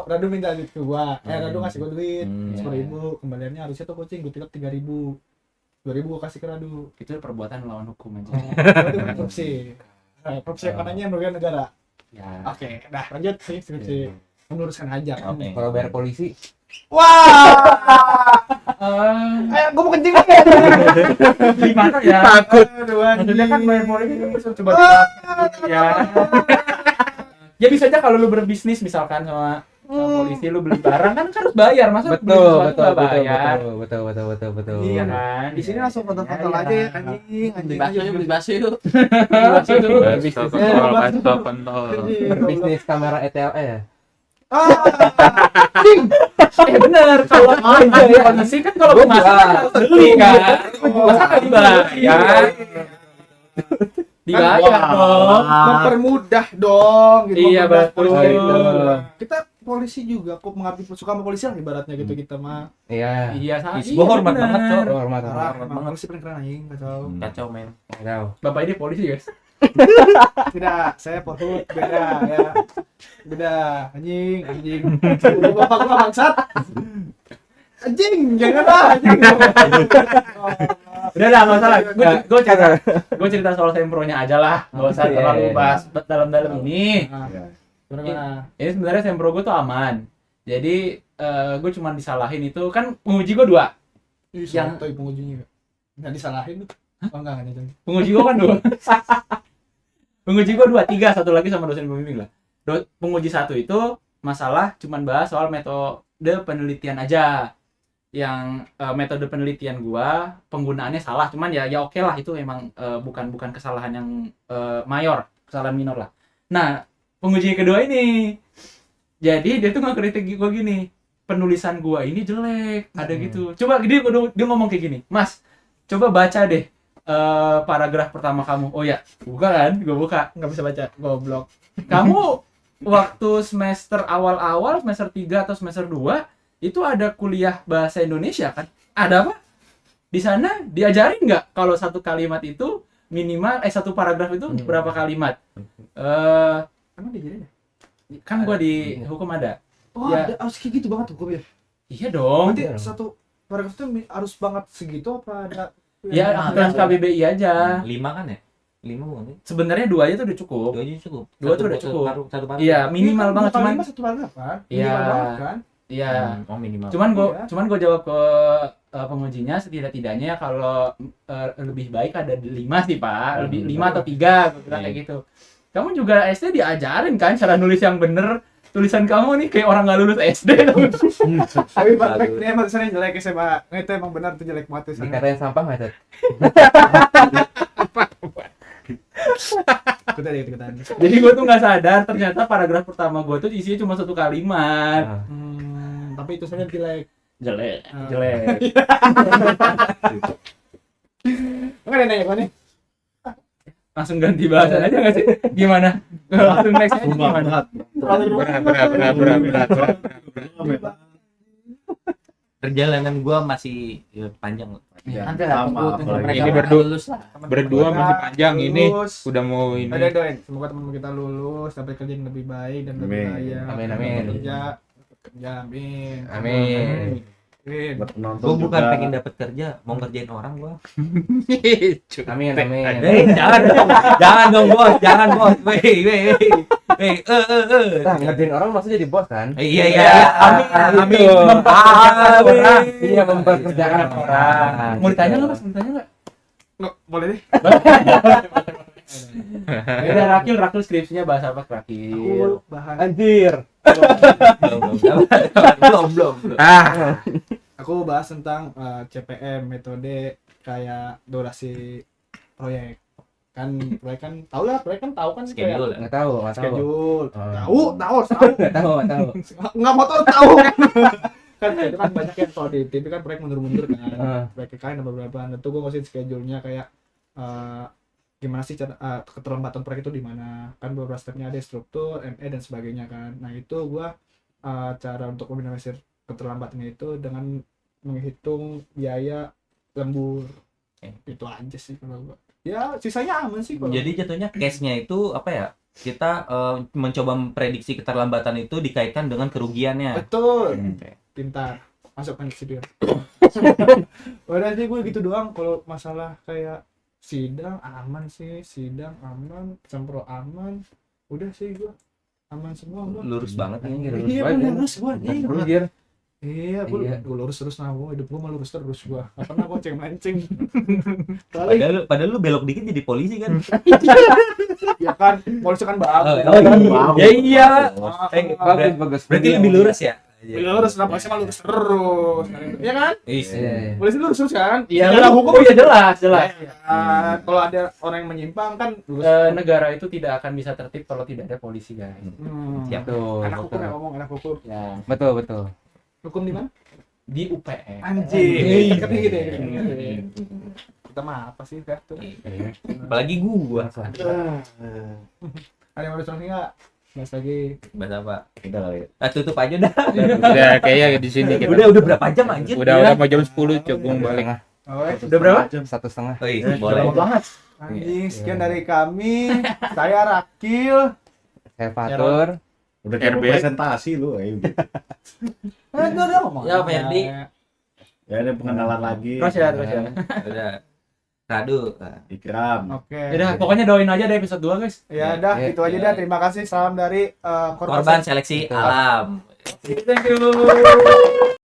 Radu minta duit ke gua. Radu ngasih gua duit 10.000, kembaliannya harusnya tuh kucing gua tilap 3.000. 2.000 gua kasih ke Radu. Itu perbuatan melawan hukum aja. Berarti bukan korupsi. Korupsi ekonominya yang merugikan negara. Ya. Oke, dah lanjut sih skripsi. Meluruskan aja. Oke. Kalau bayar polisi, Wah! Eh, Gua mau kencing nih. gimana ya? Takut. Maksudnya kan bayar polisi itu bisa coba ya. Ya bisa aja kalau lu berbisnis misalkan sama polisi lu beli barang kan harus bayar, masa beli sesuatu nggak bayar? betul. Iya kan? Di sini langsung foto-foto Ya, aja ya. anjing. Beli bakso yuk, beli bakso yuk. Basto kontol. Berbisnis kamera ETLE. Bener kalau kondisi kan kalau gua masuk kan harus beli kan. Masa nggak dibayar? Dibayar dong. Mempermudah dong gitu. Iya, mempermudah betul. polisi. Gitu. Kita polisi juga kok mengabdi suka sama polisi lah ibaratnya gitu kita mah. Iya. Iya, sama. Gua hormat bener. banget, Cok. Hormat. Parah, emang polisi paling keren anjing, kacau. Kacau men. Tahu. Bapak ini polisi, guys. Tidak, saya polhut beda ya. Beda, anjing. Bapak gua bangsat. Anjing, janganlah anjing. Udah lah, nggak usah lah. Gue cerita soal Sempro-nya aja lah. Nggak usah Iya, terlalu iya. bahas dalam-dalam ini. Gimana? Ini sebenarnya Sempro gue tuh aman. Jadi gue cuma disalahin itu kan penguji gue 2. Yang toy pengujinya nggak disalahin. Oh enggak ada. Penguji gue kan 2. Penguji gue 2, 3, satu lagi sama dosen pembimbing lah. Penguji 1 itu masalah cuman bahas soal metode penelitian aja. Yang metode penelitian gua penggunaannya salah, cuman ya oke lah, itu emang bukan kesalahan yang mayor, kesalahan minor lah. Nah, penguji kedua ini jadi dia tuh ngekritik gua gini, penulisan gua ini jelek, ada gitu. Coba dia ngomong kayak gini, Mas, coba baca deh paragraf pertama kamu. Oh ya, buka kan, gua buka, nggak bisa baca, goblok. Kamu waktu semester awal-awal, semester 3 atau semester 2 itu ada kuliah bahasa Indonesia kan? Ada apa? Di sana diajarin nggak kalau satu kalimat itu minimal satu paragraf itu berapa kalimat? Emang diajarin ya? Kan gua di hukum ada. Oh, Ya. ada harus kayak gitu banget hukum ya. Iya dong. Berarti satu paragraf itu harus banget segitu apa ada? Ya aturan KBBI aja. 5 kan ya? 5 bukan sih? Sebenarnya 2 aja tuh udah cukup. 2 aja cukup. Dua tuh udah cukup. Satu paragraf. Iya, minimal Kan banget, bukan cuman lima, satu paragraf kan? Iya. Minimal banget kan? iya. Oh minimal. Iya. Cuman gue jawab ke pengujinya setidak-tidaknya kalau lebih baik ada 5 sih Pak, lebih 5 atau 3 gue bilang kayak gitu. Kamu juga SD diajarin kan cara nulis yang bener. Tulisan kamu nih kayak orang nggak lulus SD tuh. Tapi Pak, ini emang tulisannya jelek SMA. Nah, itu emang benar tuh jelek banget tulisannya. Dikatain sampah nggak, Ted? Ikutan. Jadi gue tuh nggak sadar ternyata paragraf pertama gue tuh isinya cuma satu kalimat. Nah, Tapi itu sebenarnya jelek. Jelek, Ah. jelek. Enggak ada nanya gua nih. Langsung ganti bahasan aja nggak sih? Gimana? Langsung next aja gimana? Berat. Perjalanan gua masih panjang. Nanti lah Sama, tunggu apalagi mereka ini pada berdua. lulus lah. Berdua masih panjang ini. Lulus. Udah mau ini. Doain. Semoga teman kita lulus, dapat kerja yang lebih baik dan lebih Amin. kaya. Amin. Kerja, amin. Amin. Amin. Buat penonton Gua bukan juga. pengen dapat kerja, mau ngerjain orang gua. Amin. Jangan dong bos, jangan bos. Weh. Nah, ngerjain orang maksudnya jadi bos kan? Iya. Amin. Iya, mempekerjakan orang. Mau ditanya nggak Mas? Mau ditanya nggak? Nggak, boleh deh. Beda Rakil skripsinya bahas apa Rakil? Aku bahas. Anjir. belum. Aku bahas tentang CPM, metode kayak durasi proyek. Kan proyek kan tahu lah, proyek kan tahu kan Schedule. kayak Nggak tahu. schedule. Oh. Tahu. Nggak tahu. Nggak motor tahu kan itu kan banyak yang kalau di TV kan proyek mundur-mundur kan. Proyek kain ada beberapa. Tentu gue ngasih schedule-nya kayak gimana sih cara keterlambatan proyek itu di mana. Kan beberapa stepnya ada struktur, ME dan sebagainya kan. Nah, itu gue cara untuk meminimalisir keterlambatannya itu dengan menghitung biaya lembur. Itu aja sih kalau gue. Ya, sisanya aman sih kalau. Jadi jatuhnya case-nya itu apa ya? Kita mencoba memprediksi keterlambatan itu dikaitkan dengan kerugiannya. Betul. Pintar. Masukkan ke video. Udah sih gue gitu doang kalau masalah kayak sidang aman, sempro aman. Udah sih gue aman semua gua. Lurus banget nih. Iya, gua lurus gua. Anjir. Iya, gua lurus terus nah, hidup gua mah lurus terus gua. Apa pernah gonceng-mancing. Padahal lu belok dikit jadi polisi kan. Ya kan, polisi kan bagus. Ya iya. Bagus. Berarti lebih lurus ya? Lurus, nah polisi mah lurus terus. Iya kan? Iya. Polisi lurus terus kan? Iya, Secara hukum ya jelas. kan, kalau ada orang yang menyimpang kan lurus. Negara itu tidak akan bisa tertib kalau tidak ada polisi, guys. Siap. Betul. Anak hukum yang ngomong, anak hukum. Ya, Betul. Hukum di mana? di UPN. Anjing. Deketnya gitu ya. Kita mah apa sih tuh? Apalagi gua. Ada yang mau disangsi nggak? Mas lagi. Bahasa apa? Udah kali. Tutup aja dah. Udah kayaknya di sini kita. Udah berapa jam anjir? Udah mau jam 10 cukung balik. Oh, Udah berapa? 1,5. Oh, iya, boleh. Lama banget. anjing, sekian dari kami. Saya Rakil. Saya Fatur. Udah kayak mau RB. presentasi lu. Udah ngomong. Ya, Ferdi. Ya ada pengenalan lagi. Terus ya. Udah. Radu. Ikram. Oke. Udah, pokoknya doain aja deh episode 2, guys. Ya udah, Ya, gitu aja dah. Terima kasih. Salam dari Korban seleksi alam. Thank you.